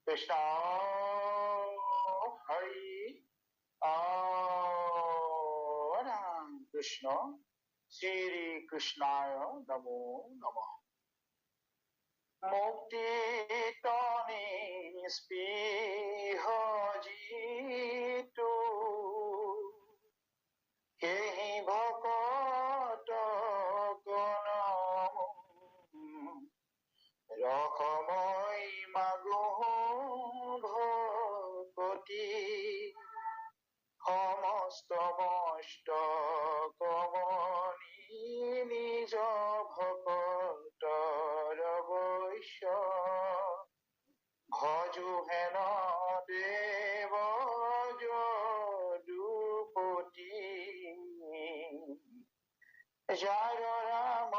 Krishna Hari Ram Krishna Shri Krishnaya Namo Namah Mukti Tani Spihajitu Kehi Bhakata Ganam Rakamai Maguh Bhakati সমস্ত কমনি নিজ ভকতৰ বৈশ্য ভজু হেন দেৱ যদুপতি যাৰ ৰাম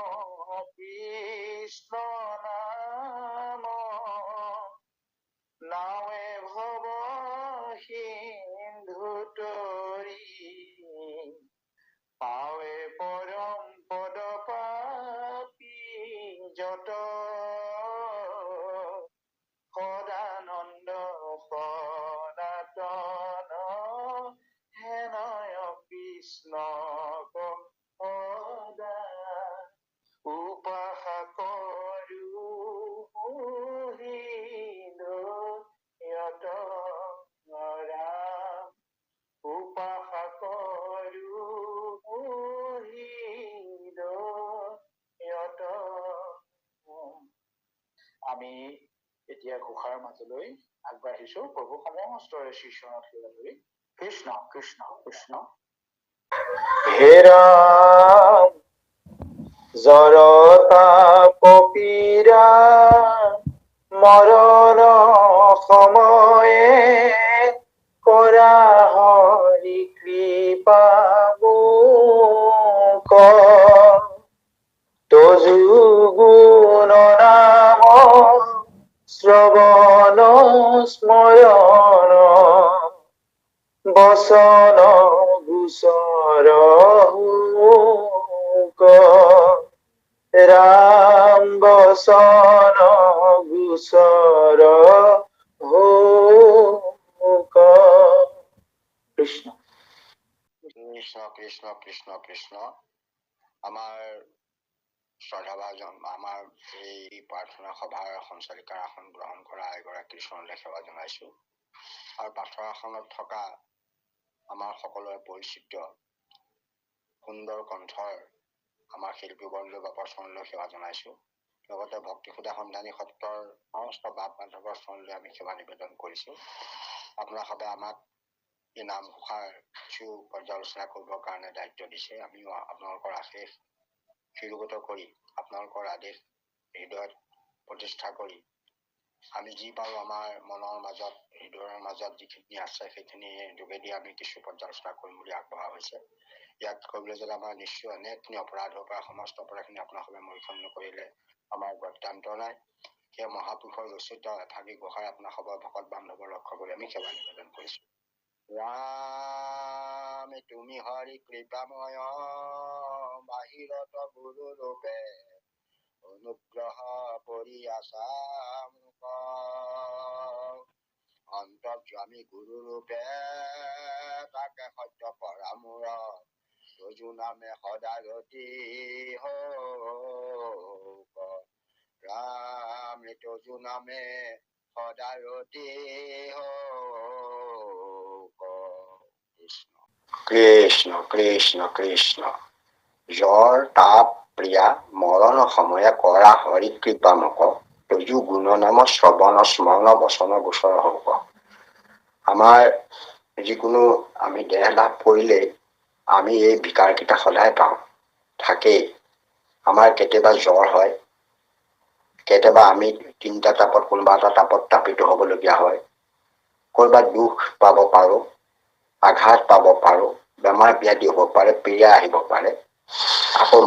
কৃষ্ণ নাম নাৱে ভৱ সিন্ধু তৰি পাৱে পৰম পদ পাপি যত সদানন্দ সনাতন হেনয় কৃষ্ণ সদা উপাসকৰু হৃদয়ত ৰাম উপাসকৰু হৃদয়ত। আমি এতিয়া ঘোষাৰ মাজলৈ আগবাঢ়িছো। প্ৰভু সমস্তৰে শ্ৰীচৰণত সেৱা কৰি কৃষ্ণ কৃষ্ণ কৃষ্ণ হে ৰাম জড়তা পপীৰা মৰণ সময়ে কৰা হৰি কৃপা মোক তজু গুণ নাম শ্ৰৱণ স্মৰণ বচন গোচৰ ৰাম বচন গোচৰ কৃষ্ণ কৃষ্ণ কৃষ্ণ কৃষ্ণ কৃষ্ণ। আমাৰ শ্ৰদ্ধাভাজন আমাৰ এই প্ৰাৰ্থনা সভাৰ সঞ্চালিকাৰ আসন গ্ৰহণ কৰা এগৰাকী কৃষ্ণলৈ সেৱা জনাইছো। আৰু পাঠৰ আসনত থকা আমাৰ সকলোৰে পৰিচিত সুন্দৰ কণ্ঠৰ আমাৰ শিল্পীবৰ্গ বাপৰ চৰণলৈ সেৱা জনাইছো। লগতে ভক্তিসুধা সন্ধানী সত্ৰৰ সমস্ত বাপ বান্ধৱৰ চৰণলৈ আমি সেৱা নিবেদন কৰিছো। আপোনালোকে আমাক এই নামঘোষাৰ কিছু পৰ্যালোচনা কৰিবৰ কাৰণে দায়িত্ব দিছে। আমিও আপোনালোকৰ আদেশ শিৰোগত কৰি আপোনালোকৰ আদেশ হৃদয়ত প্ৰতিষ্ঠা কৰি আমি যি পাৰো আমাৰ মনৰ মাজত হৃদয়ৰ মাজত যিখিনি আছে সেইখিনি যোগেদি আমি কিছু পৰ্যালোচনা কৰিম বুলি আগবঢ়া হৈছে। ইয়াত কৰিবলৈ যদি আমাৰ নিশ্চয় অনেকখিনি অপৰাধৰ পৰা সমস্ত অপৰাধখিনি আপোনালোকে মৰিখন নকৰিলে আমাৰ বৰ্তান্ত নাই। সেই মহাপুৰুষৰ ৰচিত এভাগী ঘোষাৰ আপোনালোকৰ ভকত বান্ধৱৰ লক্ষ্য কৰি আমি সেৱা নিবেদন কৰিছো। ৰাম তুমি হৰি কৃপাময় বাহিৰত গুৰু ৰূপে অনুগ্ৰহ কৰি আছা মোক অন্তৰ্যামী গুৰু ৰূপে তাকে সত্য পৰামূৰ তজু নামে সদাগতি হওক ৰাম তজু নামে সদাগতি হওক। কৃষ্ণ কৃষ্ণ কৃষ্ণ কৃষ্ণ। জ্বৰ তাপ প্ৰিয়া মৰণ সময়ে কৰা হৰি কৃপা মোক তজু গুণ নাম শ্ৰৱণ স্মৰণ বচন গোচৰ হওক। আমাৰ যিকোনো আমি দেহ লাভ কৰিলে আমি এই বিকাৰকেইটা সদায় পাওঁ, থাকেই। আমাৰ কেতিয়াবা জ্বৰ হয়, কেতিয়াবা আমি তিনিটা তাপত কোনোবা এটা তাপত তাপিত হ'বলগীয়া হয়, ক'ৰবাত দুখ পাব পাৰোঁ, আঘাত পাব পাৰোঁ, বেমাৰ ব্যাধি হ'ব পাৰে, পীড়া আহিব পাৰে, আকৌ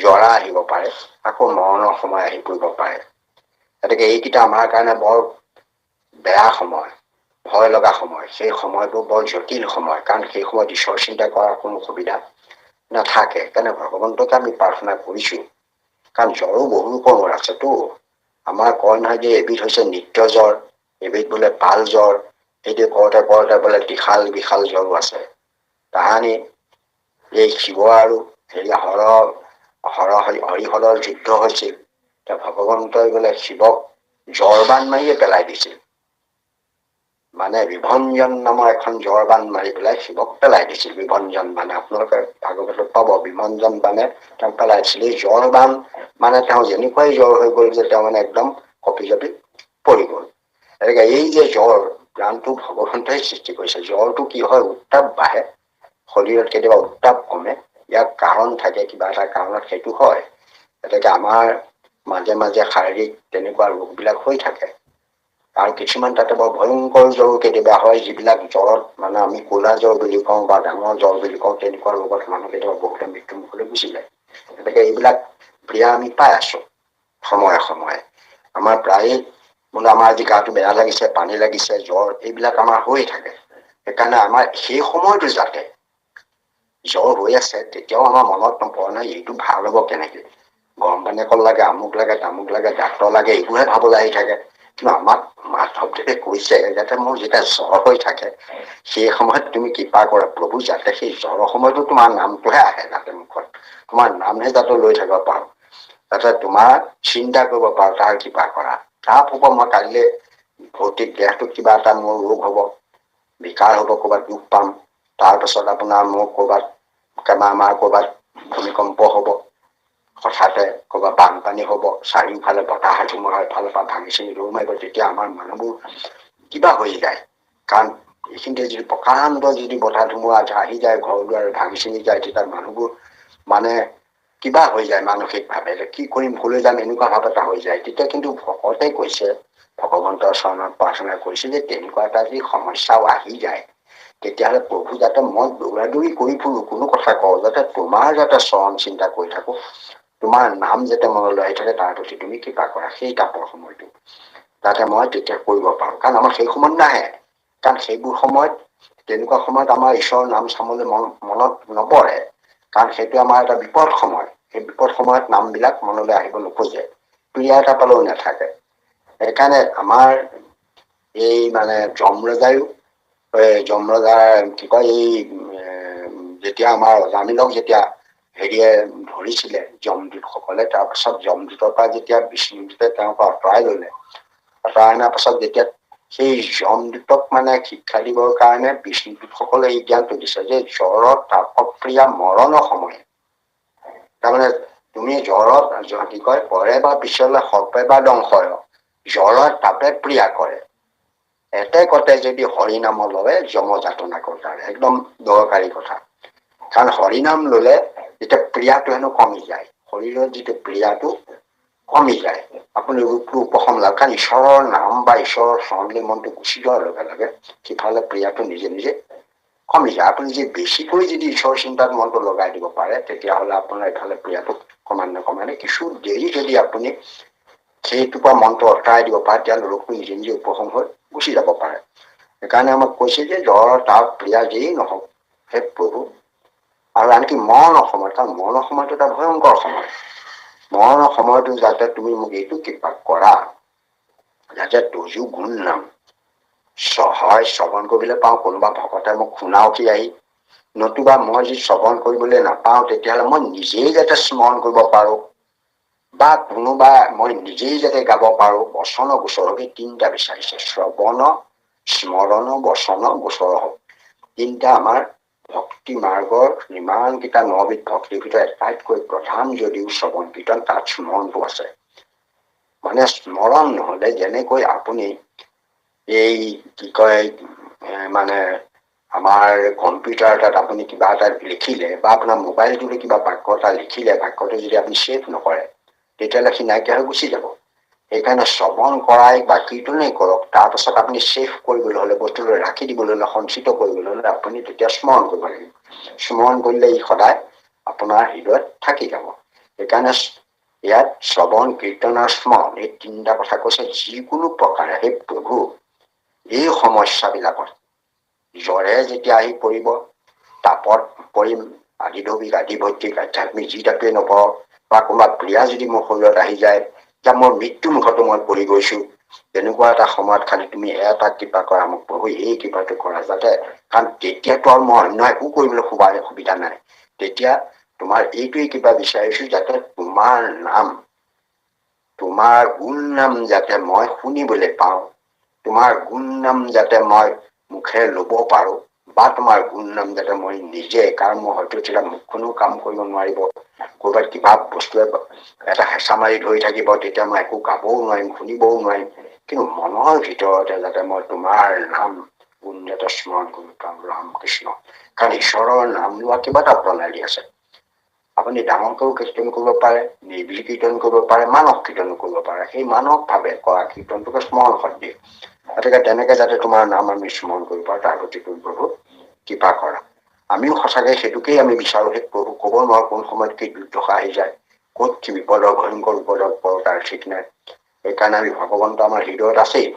জৰা আহিব পাৰে, আকৌ মৰণৰ সময় আহি পৰিব পাৰে। গতিকে এইকেইটা আমাৰ কাৰণে বৰ বেয়া সময়, ভয় লগা সময়। সেই সময়বোৰ বৰ জটিল সময়, কাৰণ সেই সময়ত ঈশ্বৰ চিন্তা কৰাৰ কোনো সুবিধা নাথাকে। কাৰণে ভগৱন্তকে আমি প্ৰাৰ্থনা কৰিছো, কাৰণ জ্বৰো বহু ৰকমৰ আছেতো। আমাৰ কয় নহয় যে এবিধ হৈছে নিত্য জ্বৰ, এবিধ বোলে পাল জ্বৰ, সেইটো কওঁতে কওঁতে বোলে বিশাল বিশাল জ্বৰো আছে। তাহানি এই শিৱ আৰু হৰিহৰৰ যুদ্ধ হৈছিল। ভগৱন্তই বোলে শিৱক জ্বৰবান মাৰিয়ে পেলাই দিছিল। মানে বিভঞ্জন নামৰ এখন জ্বৰবান মাৰি পেলাই শিৱক পেলাই দিছিল। বিভঞ্জন মানে আপোনালোকে ভাগৱতত পাব, বিভঞ্জন মানে তেওঁক পেলাই দিছিল। এই জ্বৰবান মানে তেওঁ যেনেকুৱাই জ্বৰ হৈ গ'ল যে তেওঁ মানে একদম কঁপি জাপি পৰি গ'ল। এনেকে এই যে জ্বৰ, প্ৰাণটো ভগৱন্তই সৃষ্টি কৰিছে। জ্বৰটো কি হয়, উত্তাপ বাঢ়ে, শৰীৰত কেতিয়াবা উত্তাপ কমে, ইয়াৰ কাৰণ থাকে, কিবা এটা কাৰণত সেইটো হয়। গতিকে আমাৰ মাজে মাজে শাৰীৰিক তেনেকুৱা ৰোগবিলাক হৈ থাকে। আৰু কিছুমান তাতে বৰ ভয়ংকৰ জ্বৰো কেতিয়াবা হয়, যিবিলাক জ্বৰত মানে আমি ক'লা জ্বৰ বুলি কওঁ বা ডাঙৰ জ্বৰ বুলি কওঁ, তেনেকুৱা ৰোগত মানুহ কেতিয়াবা বহুতে মৃত্যু মুখলৈ গুচি যায়। গতিকে এইবিলাক ক্ৰিয়া আমি পাই আছো সময়ে সময়ে। আমাৰ প্ৰায়ে বোলে আমাৰ আজি গাটো বেয়া লাগিছে, পানী লাগিছে, জ্বৰ, এইবিলাক আমাৰ হৈয়ে থাকে। সেইকাৰণে আমাৰ সেই সময়তো যাতে জ্বৰ হৈ আছে তেতিয়াও আমাৰ মনত নপৰা নাই এইটো ভাল হ'ব কেনেকে, গৰম পানী অকণ লাগে, আমুক লাগে, তামুক লাগে, ডাক্তৰ লাগে, এইবোৰহে ভাবলৈ আহি থাকে। কিন্তু আমাক মাধৱদেৱে কৈছে যাতে মোৰ যেতিয়া জ্বৰ হৈ থাকে সেই সময়ত তুমি কৃপা কৰা প্ৰভু, যাতে সেই জ্বৰৰ সময়তো তোমাৰ নামটোহে আহে যাতে মুখত, তোমাৰ নামহে যাতে লৈ থাকিব পাৰো, যাতে তোমাৰ চিন্তা কৰিব পাৰো, তাৰ কৃপা কৰা। তাৰ পূৰ্ব মই কাইলৈ ভৌতিক দেহটোত কিবা এটা মোৰ ৰোগ হ'ব, বিকাৰ হ'ব, ক'ৰবাত দুখ পাম, তাৰপাছত আপোনাৰ মোৰ ক'ৰবাত আমাৰ ক'ৰবাত ভূমিকম্প হ'ব, হঠাতে ক'ৰবাত বানপানী হ'ব, চাৰিওফালে বতাহ ধুমুহা এফালৰ পৰা ভাঙি চিঙি দৌৰ মাৰিব, তেতিয়া আমাৰ মানুহবোৰ কিবা হৈ যায়। কাৰণ এইখিনিতে যদি প্ৰকাণ্ড যদি বতাহ ধুমুহা আহি যায়, ঘৰ দুৱাৰ ভাঙি চিঙি যায়, তেতিয়া মানুহবোৰ মানে কিবা হৈ যায় মানসিকভাৱে, কি কৰিম, ভুলৈ যাম, এনেকুৱা ভাৱ এটা হৈ যায়। তেতিয়া কিন্তু ভকতে কৈছে, ভগৱন্তৰ চৰণত প্ৰাৰ্থনা কৰিছে যে তেনেকুৱা এটা যদি সমস্যাও আহি যায়, তেতিয়াহ'লে প্ৰভু যাতে মই দৌৰা দৌৰি কৰি ফুৰো, কোনো কথা কওঁ যাতে তোমাৰ যাতে চৰণ চিন্তা কৰি থাকো, তোমাৰ নাম যাতে মনলৈ আহি থাকে, তাৰ প্ৰতি তুমি কৃপা কৰা। সেই তাপৰ সময়টো যাতে মই তেতিয়া কৰিব পাৰো, কাৰণ আমাৰ সেই সময়ত নাহে। কাৰণ সেইবোৰ সময়ত, তেনেকুৱা সময়ত আমাৰ ঈশ্বৰৰ নাম চাবলৈ মনত নপৰে, কাৰণ সেইটো আমাৰ এটা বিপদ সময়। সেই বিপদ সময়ত নামবিলাক মনলৈ আহিব নোখোজে, প্ৰিয়া এটা পালেও নাথাকে। সেইকাৰণে আমাৰ এই মানে যমৰাজায়ো, যমৰাজাৰ কি কয়, এই যেতিয়া আমাৰ অজামিলক যেতিয়া হেৰিয়ে ধৰিছিলে যমদূত সকলে, তাৰপাছত যমদূতৰ পৰা যেতিয়া বিষ্ণুদূতে তেওঁৰ পৰা আঁতৰাই ললে, আঁতৰাই অনাৰ পাছত যেতিয়া সেই যমদূতক মানে শিক্ষা দিবৰ কাৰণে বিষ্ণুদূত সকলে এই জ্ঞানটো দিছে যে জ্বৰত তাপক্ৰিয়া মৰণৰ সময়, তাৰমানে তুমি জ্বৰত কি কয়, পৰে বা পিছলে সৰ্পে বা দংশয়, জ্বৰত তাপে প্ৰিয়া কৰে, এতে কতে যদি হৰিনাম লয় যম যাতনা কৰে। একদম দৰকাৰী কথা। কাৰণ হৰিনাম ললে যেতিয়া প্ৰিয়াটো হেনো কমি যায়, শৰীৰৰ যিটো প্ৰিয়াটো কমি যায়, আপুনি ৰূপটো উপশম লাভ, কাৰণ ঈশ্বৰৰ নাম বা ঈশ্বৰৰ স্মৰণলৈ মনটো গুচি যোৱাৰ লগে লগে সিফালে প্ৰিয়াটো নিজে নিজে কমি যায়। আপুনি যদি বেছিকৈ যদি ঈশ্বৰ চিন্তাত মনটো লগাই দিব পাৰে, তেতিয়াহ'লে আপোনাৰ এইফালে প্ৰিয়াটো ক্ৰমান্বয়ে কিছু দেৰি যদি আপুনি সেইটোৰ পৰা মনটো আঁতৰাই দিব পাৰে, তেতিয়াহ'লে ৰোগটো নিজে নিজে উপশম হৈ গুচি যাব পাৰে। সেইকাৰণে আমাক কৈছে যে জ্বৰ তাপ প্ৰিয়া যেই নহওক হে প্ৰভু, আৰু আনকি মৰণৰ সময়ত, কাৰণ মৰণৰ সময়টো এটা ভয়ংকৰ সময়, মৰণৰ সময়তো যাতে তুমি মোক এইটো কৃপা কৰা, যাতে তজু গুণ নাম হয় শ্ৰৱণ কৰিবলৈ পাওঁ, কোনোবা ভকতে মোক শুনাও কি আহি, নতুবা মই যদি শ্ৰৱণ কৰিবলৈ নাপাওঁ তেতিয়াহ'লে মই নিজেই যাতে স্মৰণ কৰিব পাৰো, বা কোনোবা মই নিজেই যাতে গাব পাৰো। বচন গোচৰ এই তিনিটা বিচাৰিছে, শ্ৰৱণ, স্মৰণ, বচন, গোচৰ হওক। তিনিটা আমাৰ ভক্তি মাৰ্গৰ ইমানকেইটা 9বিধ ভক্তিৰ ভিতৰত আটাইতকৈ প্ৰধান যদিও শ্ৰৱণ কীৰ্তন, তাত স্মৰণটো আছে। মানে স্মৰণ নহলে, যেনেকৈ আপুনি এই কি কয় মানে আমাৰ কম্পিউটাৰ এটাত আপুনি কিবা এটা লিখিলে, বা আপোনাৰ মোবাইলটোতে কিবা বাক্য এটা লিখিলে, বাক্যটো যদি আপুনি ছেভ নকৰে তেতিয়াহ'লে সি নাইকিয়া হৈ গুচি যাব। সেইকাৰণে শ্ৰৱণ কৰাই বা কীৰ্তনেই কৰক, তাৰপাছত আপুনি ছেভ কৰিবলৈ হলে, বস্তুটো ৰাখি দিবলৈ হলে, সঞ্চিত কৰিবলৈ হলে আপুনি তেতিয়া স্মৰণ কৰিব লাগিব। স্মৰণ কৰিলে ই সদায় আপোনাৰ হৃদয়ত থাকি যাব। সেইকাৰণে ইয়াত শ্ৰৱণ, কীৰ্তন আৰু স্মৰণ এই তিনিটা কথা কৈছে। যিকোনো প্ৰকাৰে সেই প্ৰভু এই সমস্যাবিলাকত, জ্বৰে যেতিয়া আহি পৰিব, তাপত পৰিম, আদিদৈৱিক আদিভৌতিক আধ্যাত্মিক যি তাপেই নপৰক, বা কোনোবা ক্ৰিয়া যদি মোৰ শৰীৰত আহি যায়, যে মোৰ মৃত্যু মুখতো মই পৰি গৈছো, তেনেকুৱা এটা সময়ত খালি তুমি এটা কৃপা কৰা, মোক প্ৰভু এই কৃপাটো কৰা, যাতে, কাৰণ তেতিয়াতো আৰু মই অন্য একো কৰিবলৈ সুবিধা নাই। তেতিয়া তোমাৰ এইটোৱেই কিবা বিচাৰিছো, যাতে তোমাৰ গুণ নাম যাতে মই শুনিবলৈ পাওঁ, তোমাৰ গুণ নাম যাতে মই মুখেৰে লব পাৰো, বা তোমাৰ গুণ নাম যাতে মই নিজে, কাৰণ মই হয়তো তেতিয়া মুখখনো কাম কৰিব নোৱাৰিব, কৰবাত কিবা বস্তুৱে এটা হেঁচা মাৰি ধৰি থাকিব, তেতিয়া মই একো গাবও নোৱাৰিম, শুনিবও নোৱাৰিম। কিন্তু মনৰ ভিতৰতে যাতে মই তোমাৰ নাম গুণ যাতে স্মৰণ কৰিব পাৰো, ৰাম কৃষ্ণ। কাৰণ ঈশ্বৰৰ নাম লোৱা কিবা এটা প্ৰণালী আছে। আপুনি ডাঙৰকৈও কীৰ্তন কৰিব পাৰে, নিৰ্বিলি কীৰ্তন কৰিব পাৰে, মানস কীৰ্তন কৰিব পাৰে। সেই মানস ভাৱে কৰা কীৰ্তনটোকে স্মৰণ সদ্ধি, গতিকে তেনেকে যাতে তোমাৰ নাম আমি স্মৰণ কৰিব পাৰো, তাৰ প্ৰতি প্ৰভু কৃপা কৰা। আমিও সঁচাকে সেইটোকেই আমি বিচাৰো। সেই প্ৰভু ক'ব নোৱাৰো কোন সময়ত কি দুৰ্দশা আহি যায়, ক'ত কি বিপদৰ ভয়ংকৰ বিপদত পৰো তাৰ ঠিক নাই। সেইকাৰণে আমি ভগৱন্ত আমাৰ হৃদয়ত আছেই,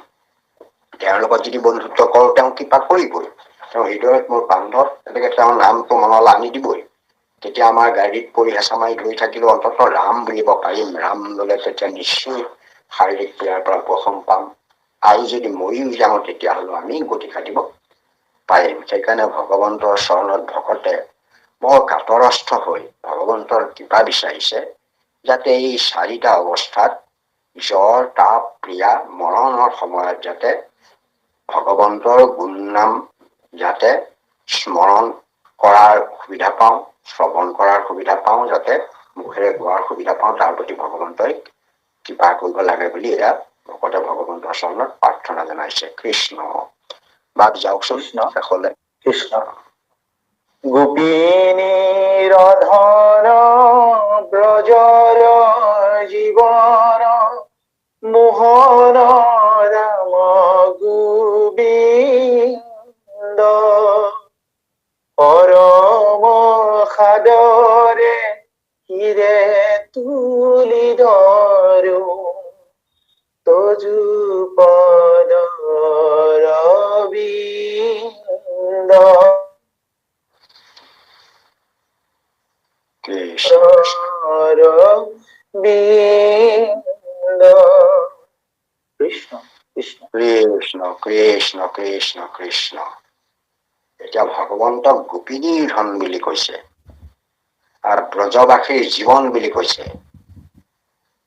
তেওঁৰ লগত যদি বন্ধুত্ব কৰো, তেওঁ কৃপা কৰিবই। তেওঁ হৃদয়ত মোৰ বান্ধৱ, তেনেকে তেওঁৰ নামটো মনলৈ আনি দিবই। তেতিয়া আমাৰ গাড়ীত পৰি হেঁচা মাৰি ধৰি থাকিলেও অন্তত ৰাম বুলিব পাৰিম। ৰাম ললে তেতিয়া নিশ্চয় শাৰীৰিক পীড়াৰ পৰা উপশম পাম, আৰু যদি মৰিও যাওঁ তেতিয়াহ'লে আমি গতি কাটিব পাৰিম। সেইকাৰণে ভগৱন্তৰ চৰণত ভকতে বৰ কাতৰস্থ হৈ ভগৱন্তৰ কৃপা বিচাৰিছে, যাতে এই চাৰিটা অৱস্থাত জ্বৰ, তাপ, ক্ৰিয়া, মৰণৰ সময়ত যাতে ভগৱন্তৰ গুণ নাম যাতে স্মৰণ কৰাৰ সুবিধা পাওঁ, শ্ৰৱণ কৰাৰ সুবিধা পাওঁ, যাতে মুখেৰে গোৱাৰ সুবিধা পাওঁ, তাৰ প্ৰতি ভগৱন্তই কৃপা কৰিব লাগে বুলি এয়া ভকতে ভগৱন্তৰ চৰণত প্ৰাৰ্থনা জনাইছে। কৃষ্ণ। বাদ যাওকচোন কৃষ্ণ শেষলে। কৃষ্ণ। গোপিনীৰ ধন ব্ৰজৰ জীৱন, মোহন ৰাম গোবিন্দ, পৰম সাদৰে হিৰে তুলি ধৰো, তজু পদ ৰবিন্দ। কৃষ্ণ বিন্দ। কৃষ্ণ কৃষ্ণ কৃষ্ণ কৃষ্ণ কৃষ্ণ কৃষ্ণ। এতিয়া ভগৱন্তক গোপিনীৰ ধন বুলি কৈছে, আৰু ব্ৰজবাসীৰ জীৱন বুলি কৈছে।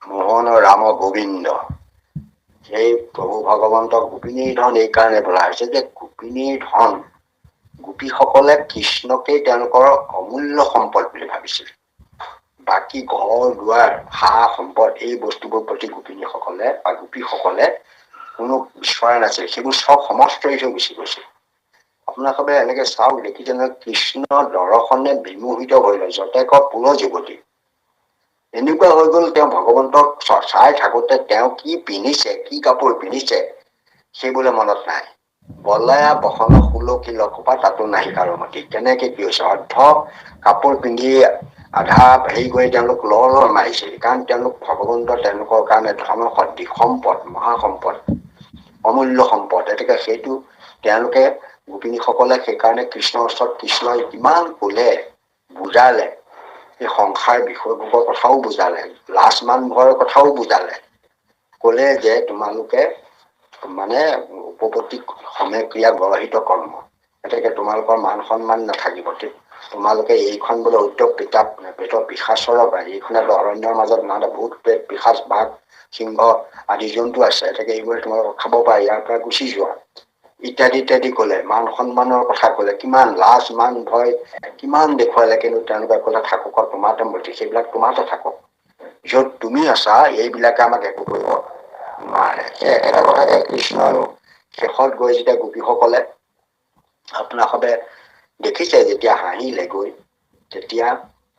মোহন ৰাম গোবিন্দ, সেই প্ৰভু ভগৱন্তক গোপিনীৰ ধন এই কাৰণে বোলা হৈছে যে গোপিনীৰ ধন, গোপীসকলে কৃষ্ণকেই তেওঁলোকৰ অমূল্য সম্পদ বুলি ভাবিছিল। বাকী ঘৰ দুৱাৰ সা সম্পদ এই বস্তুবোৰ প্ৰতি গোপিনীসকলে বা গোপীসকলে কোনো বিচৰা নাছিল, সেইবোৰ চব সমস্ত এৰি থৈ গুচি গৈছিল। আপোনালোকে এনেকে চাওক, দেখিছে নহয়, কৃষ্ণ দৰ্শনে বিমোহিত হৈ লয় যতেক পুৰ যুৱতী। এনেকুৱা হৈ গল, তেওঁ ভগৱন্তক চাই থাকোতে তেওঁ কি পিন্ধিছে, কি কাপোৰ পিন্ধিছে সেইবোলে মনত নাই। বলয়া বসন সুলকি লখোপা তাতো নাহি কাৰো মতি। তেনেকে কি হৈছে, অৰ্ধ কাপোৰ পিন্ধি আধা হেৰি কৰি তেওঁলোক লৰ মাৰিছে, কাৰণ তেওঁলোক ভগৱন্ত তেওঁলোকৰ কাৰণে ধন সদৃশ সম্পদ, মহাসম্পদ, অমূল্য সম্পদ। গতিকে সেইটো তেওঁলোকে গোপিনীসকলে সেইকাৰণে কৃষ্ণৰ ওচৰত কৃষ্ণই কিমান কলে, বুজালে, এই সংসাৰ বিষয়বোৰৰ কথাও বুজালে, লাজ মান ভয়ৰ কথাও বুজালে, কলে যে তোমালোকে মানে উপপত্তি সমে ক্ৰিয়া গৰহিত কৰ্ম, গতিকে তোমালোকৰ মান সন্মান নাথাকিব। তোমালোকে এইখন বোলে উদ্যোগ কিতাপ পেটৰ পিশাচৰ, এইখনে অৰণ্যৰ মাজত মানে বহুত পেট পিশাচ, বাঘ, সিংহ আদি জন্তু আছে, গতিকে এইবোৰ তোমালোকক খাব পাৰে, ইয়াৰ পৰা গুচি যোৱা ইত্যাদি ইত্যাদি কলে। মান সন্মানৰ কথা কলে, কিমান লাজ মান ভয় কিমান দেখুৱালে, কিন্তু তেওঁলোকে কলে থাকক তোমাতে মতি, সেইবিলাক তোমাতে থাকক, যত তুমি আছা এইবিলাকে আমাক একো কৰিব নোৱাৰে। এটা কথাকে কৃষ্ণ আৰু শেষত গৈ যেতিয়া গোপীসকলে আপোনাসৱে দেখিছে, যেতিয়া হাঁহিলে গৈ, তেতিয়া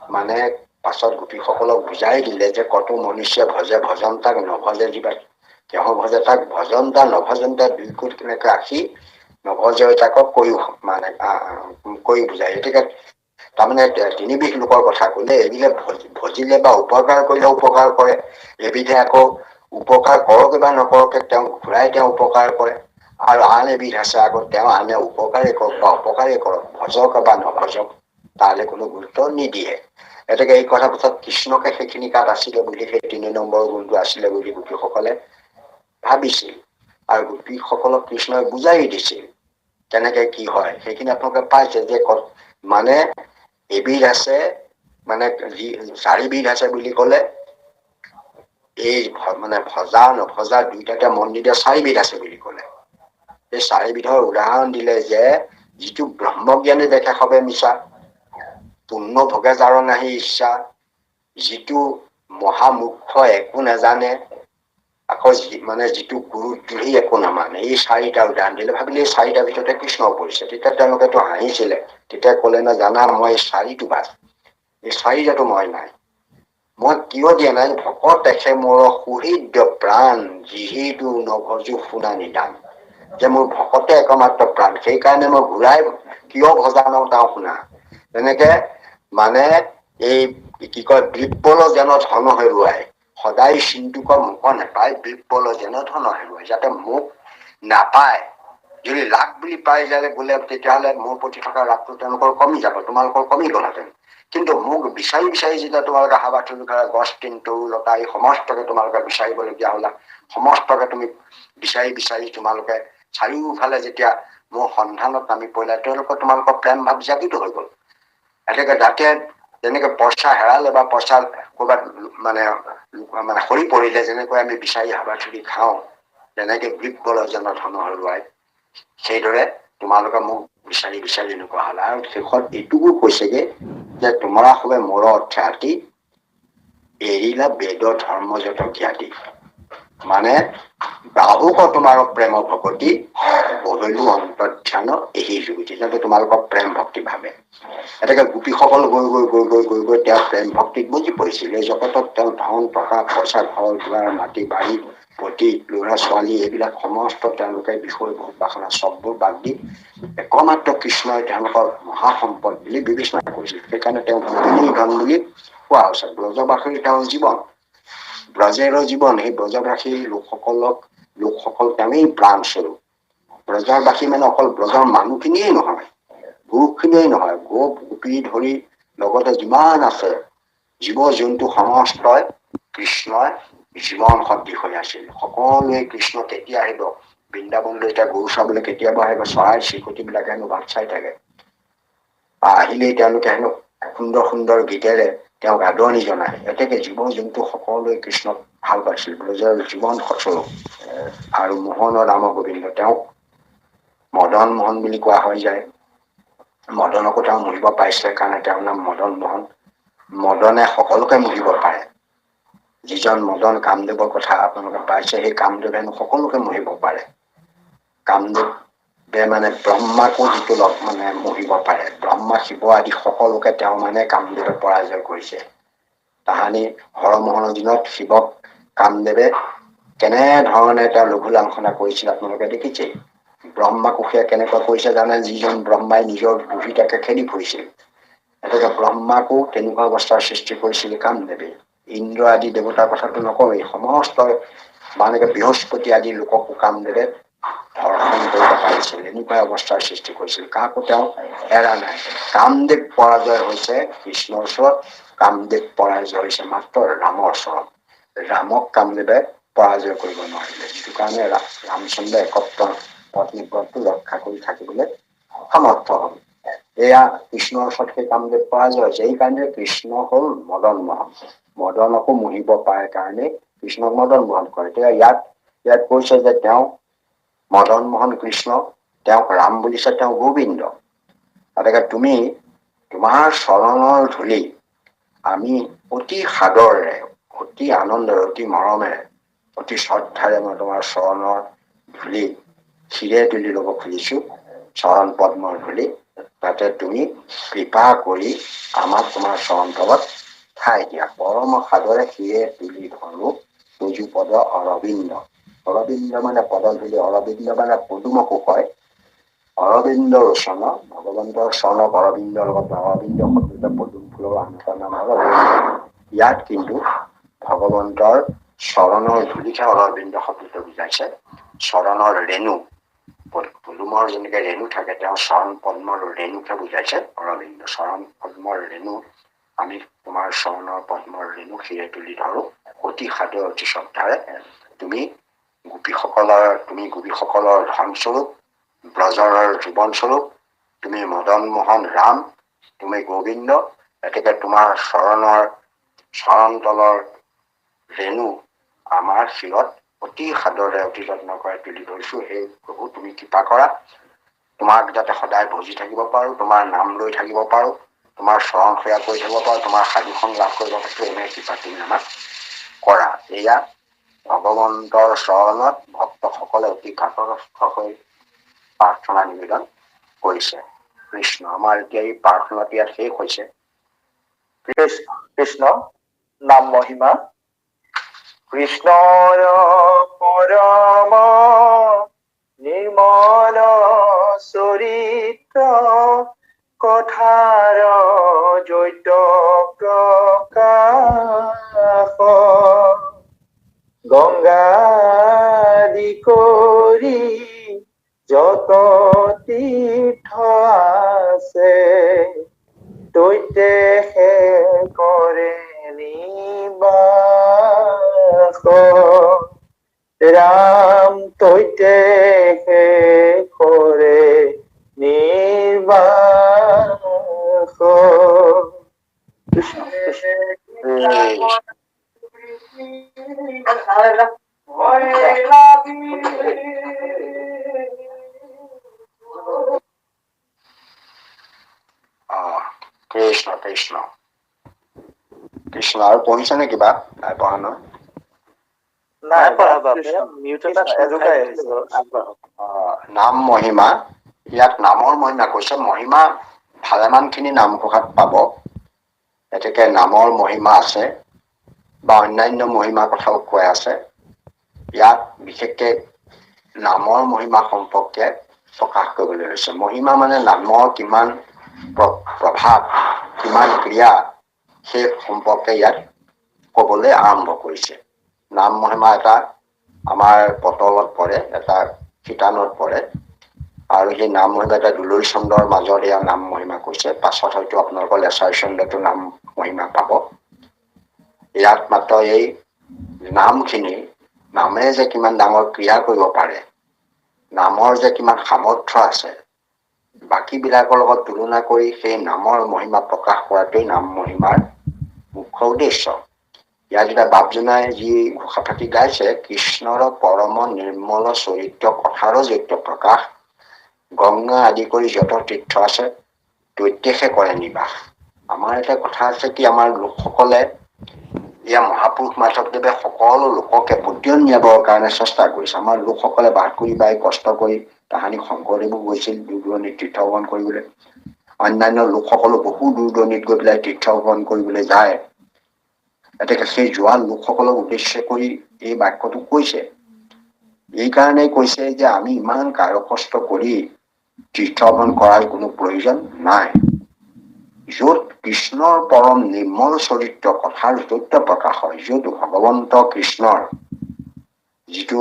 মানে পাছত গোপীসকলক বুজাই দিলে যে কত মনুষ্য ভজে ভজন তাক নভজে যিবা, তেওঁ ভজে তাক ভজন তা নভজন তা দুই কোট কেনেকে ৰাখি নভজে তাকক কৈও মানে কৰি বুজায়। গতিকে তাৰমানে তিনিবিধ লোকৰ কথা কলে, এবিধে ভজিলে বা উপকাৰ কৰিলে উপকাৰ কৰে, এবিধে আকৌ উপকাৰ কৰকে বা নকৰকে তেওঁক ঘূৰাই তেওঁ উপকাৰ কৰে, আৰু আন এবিধ আছে আকৌ তেওঁ আনে উপকাৰে কৰক বা অপকাৰে কৰক, ভজক বা নভজক তালৈ কোনো গুৰুত্ব নিদিয়ে। গতিকে এই কথা পাছত কৃষ্ণকে সেইখিনি তাত আছিলে বুলি, সেই 3 নম্বৰ গুণটো আছিলে বুলি গোপীসকলে ভাবিছিল আৰু গোপীসকলক কৃষ্ণই বুজাই দিছিল কেনেকে কি হয়। সেইখিনি আপোনালোকে পাইছে যে মানে এবিধ আছে, মানে চাৰিবিধ আছে বুলি ক'লে এই মানে ভজা নভজা দুইটাকে মন্দিৰে চাৰিবিধ আছে বুলি ক'লে। এই চাৰিবিধৰ উদাহৰণ দিলে যে যিটো ব্ৰহ্মজ্ঞানী দেখে সবে মিছা, পূৰ্ণ ভোগে যাৰ নাহি ইচ্ছা, যিটো মহামূৰ্খ একো নাজানে, আকৌ মানে যিটো গুৰুদ্ৰোহী একো নামানে, এই চাৰিটা উদাহৰণ দিলে। ভাবিলে এই চাৰিটাৰ ভিতৰতে কৃষ্ণ পৰিছে। তেতিয়া তেওঁলোকেতো হাঁহিছিলে, তেতিয়া ক'লে না জানা মই চাৰিটো বাদ, এই চাৰিটাতো মই নাই। মই কিয় দিয়া নাই, ভকত দেখে মোৰ সুহৃদ প্ৰাণ, যিহেতু নভজো শুনা নিদান। যে মোৰ ভকতে একমাত্ৰ প্ৰাণ, সেইকাৰণে মই ঘূৰাই কিয় ভজা নওঁ তাও শুনা। তেনেকে মানে এই কি কয়, বিপল যেন ধন হেৰুৱাই, সদায় চিন্তুকৰ মুখ নেপায়, বিপল যেন ধন হেৰুৱাই। যাতে মোক নাপায়, যদি ৰাগ বুলি পাই যায় বোলে, তেতিয়াহ'লে মোৰ প্ৰতি থকা ৰাগটো তেওঁলোকৰ কমি যাব, তোমালোকৰ কমি গ'লহেঁতেন। কিন্তু মোক বিচাৰি বিচাৰি যেতিয়া তোমালোকে হাবাথুৰি খাই গছ তিন তৰু লতা এই সমস্তকে তোমালোকে বিচাৰিবলগীয়া হ'লা, সমস্তকে তুমি বিচাৰি বিচাৰি তোমালোকে চাৰিওফালে যেতিয়া মোৰ সন্ধানত নামি পৰিলা, তেওঁলোকৰ তোমালোকৰ প্ৰেম ভাৱ জাগিত হৈ গ'ল। এনেকে যাতে যেনেকে পইচা হেৰালে বা পইচা ক'ৰবাত মানে মানে সৰি পৰিলে যেনেকৈ আমি বিচাৰি হাবাথুৰি খাওঁ, তেনেকে বিপল যেন ধন হেৰুৱাই, সেইদৰে তোমালোকে মোক বিচাৰি বিচাৰি এনেকুৱা হ'লা। আৰু শেষত এইটোকো কৈছেগে যে তোমাৰা সবে মোৰ খ্যাতি, এৰিলা বেদ ধৰ্ম যত জ্ঞাতি। মানে বাহুক তোমাৰ প্ৰেম ভকতি, বহিলো অন্তৰ্ধান এই যুগতি। যাতে তোমালোকৰ প্ৰেম ভক্তি ভাবে। এনেকে গোপীসকল গৈ গৈ গৈ গৈ গৈ গৈ তেওঁ প্ৰেম ভক্তিত বুজি পৰিছিল। এই জগতত তেওঁ ধন টকা পইচা, ঘৰ দুৱাৰ মাটি বাৰী পতি ল'ৰা ছোৱালী এইবিলাক সমস্ত তেওঁলোকে বিষয় বাসনা চববোৰ বাদ দি একমাত্ৰ কৃষ্ণই তেওঁলোকৰ মহাসম্পদ বুলি বিবেচনা কৰিছিল। সেইকাৰণে তেওঁ ভগিনী ধন বুলি কোৱা হৈছে। ব্ৰজবাসীৰ তেওঁৰ জীৱন, ব্ৰজেৰ জীৱন, সেই ব্ৰজবাসী লোকসকল তেওঁৱেই প্ৰাণ স্বৰূপ। ব্ৰজবাসী মানে অকল ব্ৰজৰ মানুহখিনিয়েই নহয়, পুৰুষখিনিয়েই নহয়, গোপ গোপী ধৰি লগতে যিমান আছে জীৱ জন্তু সমস্তই কৃষ্ণই জীৱন সদৃশ হৈ আছিল। সকলোৱে কৃষ্ণ কেতিয়া আহিব, বৃন্দাবনলৈ এতিয়া গৰু চাবলৈ কেতিয়াবা আহিব, চৰাই চিৰিকটি বিলাকে হেনো বাট চাই থাকে। আহিলেই তেওঁলোকে হেনো সুন্দৰ সুন্দৰ গীতেৰে তেওঁক আদৰণি জনায়। এতেকে জীৱ জন্তু সকলোৱে কৃষ্ণক ভাল পাইছিল। ব্ৰজৰ জীৱন স্বৰূপ আৰু মোহনৰ ৰাম গোবিন্দ, তেওঁক মদন মোহন বুলি কোৱা হৈ যায়। মদনকো তেওঁ মহিব পাৰিছে কাৰণে তেওঁৰ নাম মদন মোহন। মদনে সকলোকে মহিব পাৰে। যিজন মদন কামদেৱৰ কথা আপোনালোকে পাইছে, সেই কামদেৱে হেনো সকলোকে মহিব পাৰে। কামদেৱে মানে ব্ৰহ্মাকো যিটো মানে মহিব পাৰে, ব্ৰহ্মা শিৱ আদি সকলোকে তেওঁ মানে কামদেৱে পৰাজয় কৰিছে। তাহানি হৰমোহনৰ দিনত শিৱক কামদেৱে কেনেধৰণে তেওঁ লঘু লাংখনা কৰিছিল আপোনালোকে দেখিছেই। ব্ৰহ্মাকো সেয়া কেনেকুৱা কৰিছে জানে, যিজন ব্ৰহ্মাই নিজৰ দুহিতাকে খেদি ফুৰিছিল, এনেকে ব্ৰহ্মাকো তেনেকুৱা অৱস্থাৰ সৃষ্টি কৰিছিল কামদেৱে। ইন্দ্ৰ আদি দেৱতাৰ কথাটো নকওঁৱেই, সমস্ত মানে বৃহস্পতি আদি লোককো কামদেৱে ধৰ্ষণ কৰিব পাৰিছিল, এনেকুৱা অৱস্থাৰ সৃষ্টি কৰিছিল। কাকো তেওঁ এৰা নাই। কামদেৱ পৰাজয় হৈছে কৃষ্ণৰ ওচৰত, কামদেৱ পৰাজয় হৈছে মাত্ৰ ৰামৰ ওচৰত। ৰামক কামদেৱে পৰাজয় কৰিব নোৱাৰিলে, যিটো কাৰণে ৰামচন্দ্ৰ একত্ৰ পত্নীব্ৰতটো ৰক্ষা কৰি থাকিবলৈ সমৰ্থ হল। এয়া কৃষ্ণৰ ওচৰত সেই কামদেৱ পৰাজয় হৈছে। এই কাৰণে কৃষ্ণ হল মদন মোহন। মদনকো মোহিব পাৰে কাৰণে কৃষ্ণক মদন মোহন কৰে। এতিয়া ইয়াত কৈছে যে তেওঁ মদন মোহন কৃষ্ণ, তেওঁক ৰাম বুলিছে, তেওঁ গোবিন্দ। গতিকে তুমি তোমাৰ চৰণৰ ধূলি আমি অতি সাদৰেৰে, অতি আনন্দেৰে, অতি মৰমেৰে, অতি শ্ৰদ্ধাৰে মই তোমাৰ চৰণৰ ধূলি শিৰে তুলি ল'ব খুজিছো, চৰণ পদ্মৰ ধূলি। যাতে তুমি কৃপা কৰি আমাক তোমাৰ চৰণ তলত ঠাই দিয়া। পৰম সাদৰে শিৰে তুলি ধৰো তুজু পদ অৰবিন্দ। অৰবিন্দ মানে পদ ধূলি, অৰবিন্দ মানে পদুমকো কয়। অৰবিন্দ ৰোচন, ভগৱন্তৰ চৰণক অৰবিন্দৰ লগত অৰবিন্দ শব্দতে পদুম ফুলৰ আনটো নাম হল অৰবিন্দ। ইয়াত কিন্তু ভগৱন্তৰ চৰণৰ ধূলিকে অৰবিন্দ শব্দতে বুজাইছে। চৰণৰ ৰেণু, পদুমৰ যেনেকে ৰেণু থাকে, তেওঁ চৰণ পদ্মৰ ৰেণুকে বুজাইছে অৰবিন্দ। চৰণ পদ্মৰ ৰেণু, আমি তোমাৰ চৰণৰ পদ্মৰ ৰেণু শিৰে তুলি ধৰো অতি সাদৰ অতি শ্ৰদ্ধাৰে। তুমি তুমি গোপীসকলৰ ধনস্বৰূপ, ব্ৰজৰ জীৱনস্বৰূপ, তুমি মদন মোহন ৰাম, তুমি গোবিন্দ। গতিকে তোমাৰ চৰণ তলৰ ৰেণু আমাৰ শিৰত অতি সাদৰে অতি যত্ন কৰে তুলি ধৰিছো। সেই প্ৰভু তুমি কৃপা কৰা, তোমাক যাতে সদায় ভজি থাকিব পাৰো, তোমাৰ নাম লৈ থাকিব পাৰো, তোমাৰ চৰণ সেৱা কৰি থাকিব পাৰো, তোমাৰ সাধুখন লাভ কৰিব পাৰো, এনে কৃপা তুমি আমাক কৰা। এয়া ভগৱন্তৰ চৰণত ভক্তসকলে অতি কাতৰস্থ হৈ প্ৰাৰ্থনা নিবেদন কৰিছে। কৃষ্ণ, আমাৰ এতিয়া এই প্ৰাৰ্থনাটি ইয়াত শেষ হৈছে। কৃষ্ণ কৃষ্ণ নাম মহিমা। কৃষ্ণৰ পৰম নিৰ্মল চৰিত্ৰ, কথাৰ জৈত প্ৰকাশ, গংগাদি কৰি যত তীৰ্থ আছে, তৈতে হে কৰে নিবাস। ৰাম তৈতে হে কৰে নিবাস। কৃষ্ণ কৃষ্ণ কৃষ্ণ কৃষ্ণ। আৰু পঢ়িছে নে কিবা? নাই পঢ়া ন? নাই পঢ়া বাপে, এজোকাই আহিছে। নাম মহিমা, ইয়াত নামৰ মহিমা কৈছে। মহিমা ভালেমান খিনি নামঘোষাত পাব। গতিকে নামৰ মহিমা আছে বা অন্যান্য মহিমাৰ কথাও কৈ আছে। ইয়াত বিশেষকে নামৰ মহিমা সম্পৰ্কে প্ৰকাশ কৰিবলৈ লৈছে। মহিমা মানে নামৰ কিমান প্ৰভাৱ, কিমান ক্ৰিয়া, সেই সম্পৰ্কে ইয়াত কবলৈ আৰম্ভ কৰিছে। নাম মহিমা এটা আমাৰ পটলত পৰে, এটা শিতানত পৰে, আৰু সেই নাম মহিমা এটা দুলৰি চন্দ্ৰৰ মাজত এয়া নাম মহিমা কৈছে। পাছত হয়তো আপোনালোকৰ লেচাৰ চন্দ্ৰতো নাম মহিমা পাব। ইয়াত মাত্ৰ এই নামখিনি, নামে যে কিমান ডাঙৰ ক্ৰিয়া কৰিব পাৰে, নামৰ যে কিমান সামৰ্থ্য আছে, বাকী বিলাকৰ লগত তুলনা কৰি সেই নামৰ মহিমা প্ৰকাশ কৰাটোৱেই নাম মহিমাৰ মুখ্য উদ্দেশ্য। ইয়াত যেতিয়া বাপজনাই যি ঘোষা ফাকি গাইছে, কৃষ্ণৰ পৰম নিৰ্মল চৰিত্ৰ, কথাৰ জৈত্য প্ৰকাশ, গংগা আদি কৰি যত তীৰ্থ আছে, দৈত্যেষে কৰে নিবাস। আমাৰ এটা কথা আছে কি, আমাৰ লোকসকলে, এয়া মহাপুৰুষ মাধৱদেৱে সকলো লোককে বুদ্ধিয়ন নিয়াবৰ কাৰণে চেষ্টা কৰিছে। আমাৰ লোকসকলে বাস কৰি বাই কষ্ট কৰি, তাহানি শংকৰদেৱো গৈছিল দূৰ দূৰণিত তীৰ্থভ্ৰমণ কৰিবলৈ। অন্যান্য লোকসকলো বহু দূৰ দূৰণিত গৈ পেলাই তীৰ্থভ্ৰমণ কৰিবলৈ যায়। গতিকে সেই যোৱা লোকসকলক উদ্দেশ্য কৰি এই বাক্যটো কৈছে। এই কাৰণেই কৈছে যে আমি ইমান কাৰকষ্ট কৰি তীৰ্থভ্ৰমণ কৰাৰ কোনো প্ৰয়োজন নাই। য'ত কৃষ্ণৰ পৰম নিৰ্মল চৰিত্ৰ, কথাৰ সত্য প্ৰকাশ হয়, য'ত ভগৱন্ত কৃষ্ণৰ যিটো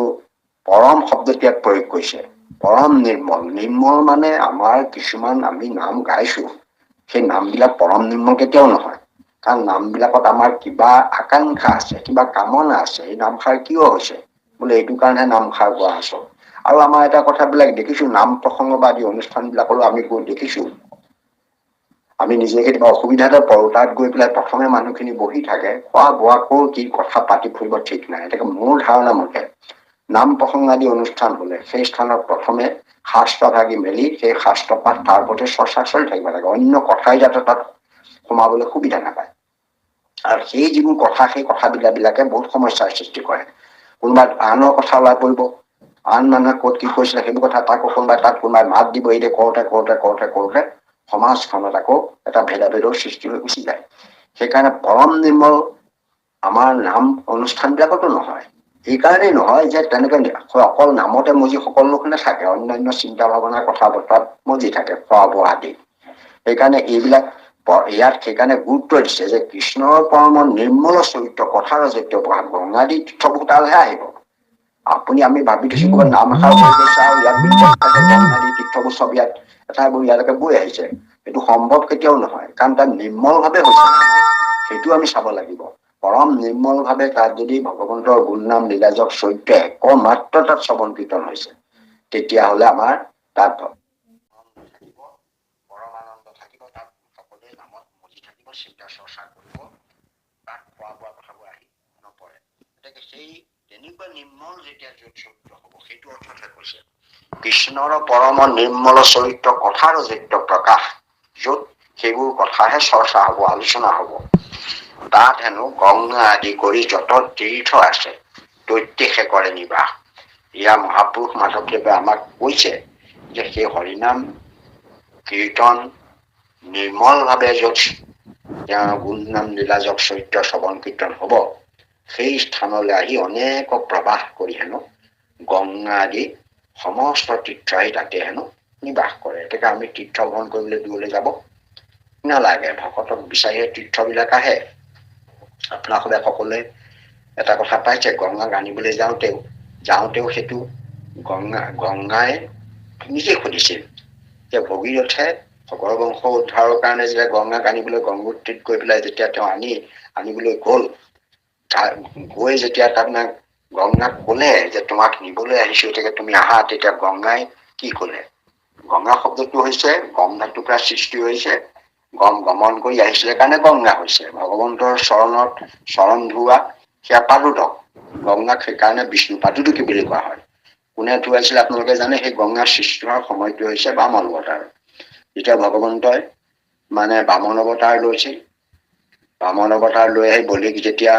পৰম শব্দটি ইয়াত প্ৰয়োগ কৰিছে, পৰম নিৰ্মল। নিৰ্মল মানে আমাৰ কিছুমান আমি নাম গাইছো, সেই নামবিলাক পৰম নিৰ্মল কেতিয়াও নহয়। কাৰণ নামবিলাকত আমাৰ কিবা আকাংক্ষা আছে, কিবা কামনা আছে। এই নামষাৰ কিয় হৈছে বোলে, এইটো কাৰণে নামষাৰ গোৱা আছো। আৰু আমাৰ এটা কথাবিলাক দেখিছো, নাম প্ৰসংগ বা আদি অনুষ্ঠান বিলাকৰো আমি গৈ দেখিছো, আমি নিজে কেতিয়াবা অসুবিধাতে পৰো, তাত গৈ পেলাই প্ৰথমে মানুহখিনি বহি থাকে, খোৱা বোৱা কৰ কি কথা পাতি ফুৰিব ঠিক নাই। এতেকে মোৰ ধাৰণা মতে নাম প্ৰসংগ আদি অনুষ্ঠান হলে সেই স্থানত প্ৰথমে শাস্ত্ৰ ভাগি মেলি সেই শাস্ত্ৰ পাঠ তাৰ প্ৰতি চৰ্চা চলি থাকিব লাগে। অন্য কথাই যাতে তাত সোমাবলৈ সুবিধা নাপায়। আৰু সেই যিবোৰ কথা, সেই কথাবিলাকে বহুত সমস্যাৰ সৃষ্টি কৰে। কোনোবা আনৰ কথা ওলাই পৰিব, আন মানুহে ক'ত কি কৈছিলে সেইবোৰ কথা তাকো কোনোবাই তাত কোনোবাই মাত দিব, এতিয়া কৰোতে সমাজখনত আকৌ এটা ভেদাভেদৰ সৃষ্টি হৈ গুচি যায়। সেইকাৰণে পৰম নিৰ্মল আমাৰ নাম অনুষ্ঠান বিলাকতো নহয়। এইকাৰণেই নহয় যে তেনেকে অকল নামতে মজি সকলো লোক নাথাকে, অন্যান্য চিন্তা ভাৱনাৰ কথা বতৰাত মজি থাকে, খোৱা বোৱা আদি। সেইকাৰণে এইবিলাক ইয়াত সেইকাৰণে গুৰুত্ব দিছে যে কৃষ্ণৰ পৰম নিৰ্মল চৰিত্ৰ, কথাৰ জৈত্য প্ৰকাশ, গংগাদি তীৰ্থবোৰ তালৈহে আহিব। আমি ভাবি দিছো ক'ৰবাত নাম এষাৰ হৈ গৈছে আৰু ইয়াত গংগাদি তীৰ্থবোৰ চব ইয়াত এঠাইবোৰ ইয়ালৈকে বৈ আহিছে। এইটো সম্ভৱ কেতিয়াও নহয়, কাৰণ তাত নিৰ্মল ভাৱে হৈছে, সেইটো আমি চাব লাগিব। পৰম নিৰ্মলভাৱে তাত যদি ভগৱন্তৰ গুণ নাম লীলাজক চৰিত্ৰ একমাত্ৰ তাত শ্ৰৱণ কীৰ্তন হৈছে, তেতিয়াহ'লে আমাৰ তাত থাকিব, পৰম আনন্দ থাকিব, তাত সকলোৱে নামত মজি থাকিব, চিন্তা চৰ্চা কৰিব, তাত খোৱা বোৱা কথাবোৰ আহি নপৰে। গতিকে সেই তেনেকুৱা নিৰ্মল যেতিয়া য'ত চৰিত্ৰ হ'ব, সেইটো অৰ্থতহে কৈছে কৃষ্ণৰ পৰম নিৰ্মল চৰিত্ৰ কথাৰ য'ত প্ৰকাশ, য'ত সেইবোৰ কথাহে চৰ্চা হ'ব, আলোচনা হ'ব। তাত হেনো গংগা আদি কৰি যত তীৰ্থ আছে দৈত্যেষে কৰে নিবাস। ইয়া মহাপুৰুষ মাধৱদেৱে আমাক কৈছে যে সেই হৰিনাম কীৰ্তন নিৰ্মলভাৱে য'ত তেওঁৰ গুণ নাম লীলাজক চৰিত্ৰ শ্ৰৱণ কীৰ্তন হ'ব, সেই স্থানলৈ আহি অনেক প্ৰবাস কৰি হেনো গংগা আদি সমস্ত তীৰ্থ আহি তাতে হেনো নিবাস কৰে। গতিকে আমি তীৰ্থ ভ্ৰমণ কৰিবলৈ দূৰলৈ যাব নালাগে, ভকতক বিচাৰিয়ে তীৰ্থবিলাক আহে। আপোনালোকে সকলোৱে এটা কথা পাইছে, গংগাক আনিবলৈ যাওঁতেও সেইটো গংগাই নিজে সুধিছিল যে ভগীৰথে শকৰ বংশ উদ্ধাৰৰ কাৰণে যেতিয়া গংগাক আনিবলৈ গংগোত্ৰীত গৈ পেলাই যেতিয়া তেওঁ আনিবলৈ গ'ল, গৈ যেতিয়া তাৰমানে গংগাক ক'লে যে তোমাক নিবলৈ আহিছো, গতিকে তুমি আহা, তেতিয়া গংগাই কি ক'লে? গংগা শব্দটো হৈছে গম ধাতুৰ পৰা সৃষ্টি হৈছে, গমন কৰি আহিছিলে কাৰণে গংগা হৈছে। ভগৱন্তৰ চৰণত চৰণ ধোৱা সেয়া পাদুদক, গংগাক সেইকাৰণে বিষ্ণু পাদুদকী বুলি কোৱা হয়। কোনে ধুৱাইছিলে আপোনালোকে জানে? সেই গংগাৰ সৃষ্টি হোৱাৰ সময়টো হৈছে বামন অৱতাৰ। যেতিয়া ভগৱন্তই বামন অৱতাৰ লৈছিল, বামন অৱতাৰ লৈ আহি বলিক যেতিয়া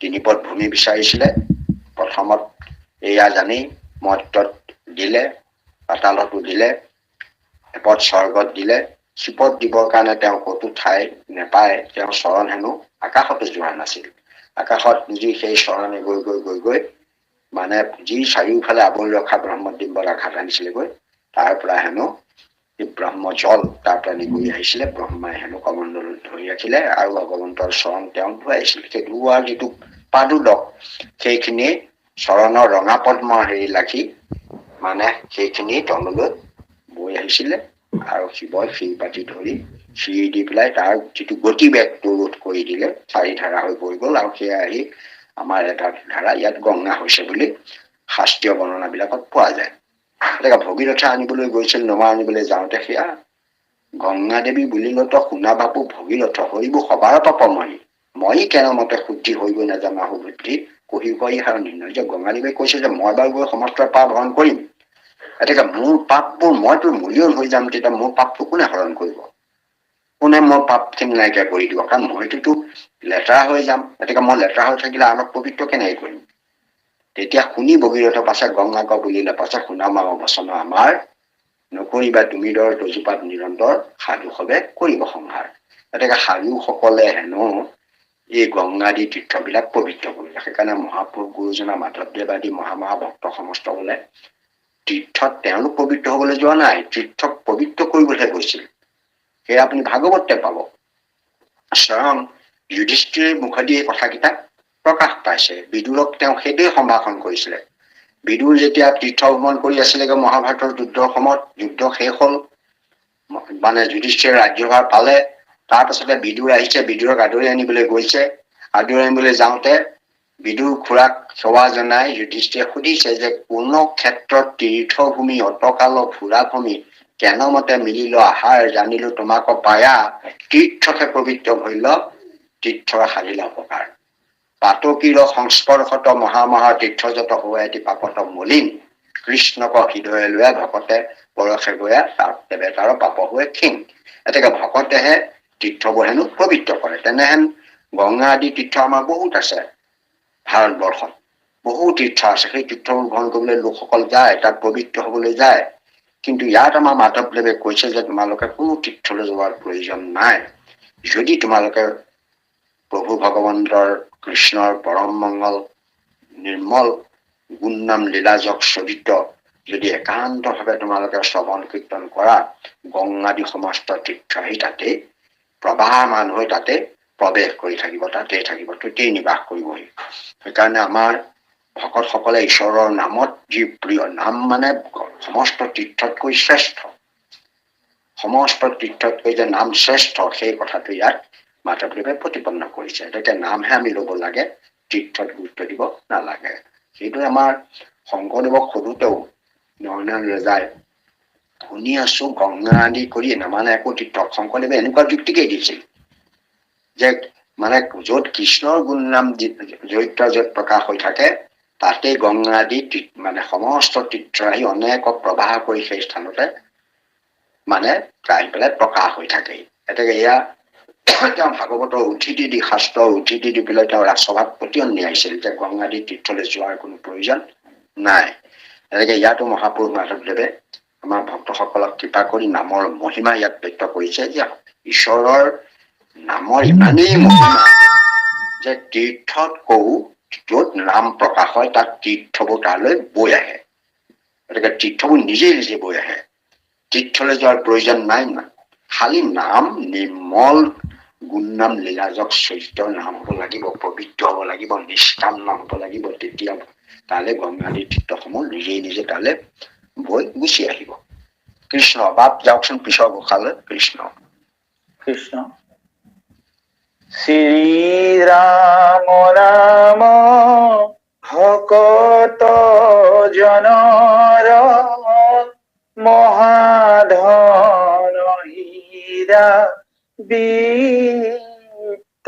তিনিপদ ভূমি বিচাৰিছিলে, প্ৰথমত এয়া জানি মৰ্ত্যত দিলে, পাতালতো দিলে, এপদ স্বৰ্গত দিলে। শিপত দিবৰ কাৰণে তেওঁ ক'তো ঠাই নেপায়, তেওঁৰ চৰণ হেনো আকাশতো যোৱা নাছিল। আকাশত যি সেই চৰণে গৈ গৈ গৈ গৈ যি চাৰিওফালে আৱৰি ৰখা ব্ৰহ্মদিব্যৰ আঘাত আনিছিলেগৈ, তাৰ পৰা হেনো ব্ৰহ্ম জল তাৰ পৰা নিগৰি আহিছিলে, ব্ৰহ্মাই হেনো কমণ্ডলত ধৰি ৰাখিলে আৰু ভগৱন্তৰ চৰণ তেওঁ ধুৱাইছিল। সেই ধুৱাৰ যিটো পাদুদক, সেইখিনি চৰণৰ ৰঙা পদ্ম হেৰি লাগি সেইখিনি তললৈ বৈ আহিছিলে, আৰু শিৱই শিৰ পাতি ধৰি শিৰ দি পেলাই তাৰ যিটো গতিবেগটো ৰোধ কৰি দিলে, চাৰি ধাৰা হৈ বৈ গ'ল, আৰু সেয়া আহি আমাৰ এটা ধাৰা ইয়াত গংগা হৈছে বুলি শাস্ত্ৰীয় বৰ্ণনাবিলাকত পোৱা যায়। গতিকে ভগীৰথে আনিবলৈ গৈছিল, নমা আনিবলৈ যাওঁতে সেয়া গংগা দেৱী বুলিলত শুনা বাপু ভগীৰথ হৰিব সবাৰ পাপমণি, মই কেনেমতে শুদ্ধি হৈ গৈ নাজানা সুবুদ্ধি কহি কহি হাৰ নিৰ্ণয়। যে গংগাদেৱে কৈছে যে মই বাৰু গৈ সমস্ত পাপ হৰণ কৰিম, গতিকে মোৰ পাপবোৰ মইতো মূল্যন হৈ যাম, তেতিয়া মোৰ পাপটো কোনে হৰণ কৰিব? কোনে মোৰ পাপখিনি নাইকিয়া কৰি দিব? কাৰণ মইতো লেতেৰা হৈ যাম, গতিকে মই লেতেৰা হৈ থাকিলে আনক পবিত্ৰ কেনেকৈ কৰিম? তেতিয়া শুনি ভগীৰথ পাছে গংগাক বুলিলে পাছে শুনাম আৰু বচন আমাৰ, নকৰিবা তুমি দৰ দজোপাত নিৰন্তৰ সাধু সবে কৰিব সংহাৰ। গতিকে সাধুসকলে হেনো এই গংগাদি তীৰ্থবিলাক পবিত্ৰ কৰিলে। সেইকাৰণে মহাপুৰুষ গুৰুজনা মাধৱদেৱ আদি মহা ভক্ত সমস্ত বোলে তীৰ্থত তেওঁলোক পবিত্ৰ হবলৈ যোৱা নাই, তীৰ্থক পবিত্ৰ কৰিবলৈহে গৈছিল। সেয়া আপুনি ভাগৱতে পাব। স্বয়ং যুধিষ্ঠিৰ মুখেদি এই কথাকেইটা প্ৰকাশ পাইছে। বিদুৰক তেওঁ সেইটোৱে সম্ভাষণ কৰিছিলে। বিদুৰ যেতিয়া তীৰ্থ ভ্ৰমণ কৰি আছিলেগৈ মহাভাৰতৰ যুদ্ধৰ সময়ত, যুদ্ধ শেষ হ'ল, যুধিষ্ঠিৰে ৰাজ্যভাৰ পালে, তাৰ পাছতে বিদুৰ আহিছে, বিদুৰক আদৰি আনিবলৈ গৈছে। আদৰি আনিবলৈ যাওঁতে বিদুৰ খুৰাক সেৱা জনাই যুধিষ্ঠিৰে সুধিছে যে কোনো ক্ষেত্ৰত তীৰ্থভূমি অতকাল ফুৰা ভূমি কেনমতে মিলিল আহাৰ, জানিলো তোমাক পায়া, তীৰ্থকে পবিত্ৰ ভৈল তীৰ্থৰ সাজিলা উপকাৰ। পাতকীৰ সংস্পৰ্শত মহা তীৰ্থজত হোৱা এটি পাপত মলিন, কৃষ্ণক হৃদয়ে লোৱা ভকতে পৰশে গয়া, তাৰ পাপ হৈ ক্ষীণ। গতিকে ভকতেহে তীৰ্থবোৰ হেনো পবিত্ৰ কৰে। তেনেহেন গংগা আদি তীৰ্থ আমাৰ বহুত আছে ভাৰতবৰ্ষত, বহু তীৰ্থ আছে। সেই তীৰ্থবোৰ গ্ৰহণ কৰিবলৈ লোকসকল যায়, তাত পবিত্ৰ হবলৈ যায়। কিন্তু ইয়াত আমাৰ মাধৱদেৱে কৈছে যে তোমালোকে কোনো তীৰ্থলৈ যোৱাৰ প্ৰয়োজন নাই। যদি তোমালোকে প্ৰভু ভগৱন্তৰ কৃষ্ণৰ পৰম মংগল নিৰ্মল গুণ নাম লীলাজক চৰিত্ৰ যদি একান্তভাৱে তোমালোকে শ্ৰৱণ কীৰ্তন কৰা, গংগাদি সমস্ত তীৰ্থ আহি তাতে প্ৰবাহমান হৈ তাতে প্ৰৱেশ কৰি থাকিব, তাতেই থাকিব, তাতেই নিবাস কৰিবহি। সেইকাৰণে আমাৰ ভকতসকলে ঈশ্বৰৰ নামত যি প্ৰিয়, নাম সমস্ত তীৰ্থতকৈ শ্ৰেষ্ঠ, সমস্ত তীৰ্থতকৈ যে নাম শ্ৰেষ্ঠ, সেই কথাটো ইয়াত মাধৱদেৱে প্ৰতিপন্ন কৰিছে। গতিকে নামহে আমি ল'ব লাগে, তীৰ্থত গুৰুত্ব দিব নালাগে। সেইটোৱে আমাৰ শংকৰদেৱক সোধোতেও নৰনাৰায়ণ ৰজাই শুনি আছো গংগা আদি কৰি নামানে একো তীৰ্থ। শংকৰদেৱে এনেকুৱা যুক্তিকেই দিছিল যে মানে য'ত কৃষ্ণৰ গুণ নাম চৰিত্ৰ য'ত প্ৰকাশ হৈ থাকে তাতেই গংগা আদি মানে সমস্ত তীৰ্থ আহি অনেক প্ৰবাহ কৰি সেই স্থানতে মানে আহি পেলাই প্ৰকাশ হৈ থাকে। গতিকে এয়া তেওঁ ভাগৱতৰ উদ্ধৃতি দি শাস্ত্ৰৰ উদ্ধৃতি দি পেলাই তেওঁ ৰাজসভাত পতিয়ন নিয়াইছিল যে গংগাদী তীৰ্থলৈ যোৱাৰ কোনো প্ৰয়োজন নাই। এনেকে ইয়াতো মহাপুৰুষ মাধৱদেৱে আমাৰ ভক্তসকলক কৃপা কৰি নামৰ মহিমা ইয়াত ব্যক্ত কৰিছে যে ঈশ্বৰৰ নামৰ ইমানেই মহিমা যে তীৰ্থতকৈও য'ত নাম প্ৰকাশ হয় তাত তীৰ্থবোৰ তালৈ বৈ আহে। গতিকে তীৰ্থবোৰ নিজে নিজে বৈ আহে, তীৰ্থলৈ যোৱাৰ প্ৰয়োজন নাই। খালি নাম নিৰ্মল গুণ নাম লীলাজক চৰিত্ৰৰ নাম হ'ব লাগিব, পবিত্ৰ হ'ব লাগিব, নিষ্কাম নাম হ'ব লাগিব, তেতিয়া তালৈ গংগাদী তীৰ্থসমূহ নিজে নিজে তালৈ বৈ গুচি আহিব। কৃষ্ণ বাপ যাওকচোন পিছৰ ঘোষালৈ। কৃষ্ণ কৃষ্ণ। শ্ৰী ৰাম ৰাম ভকত জনৰ মহাধন হীৰা বিত্ত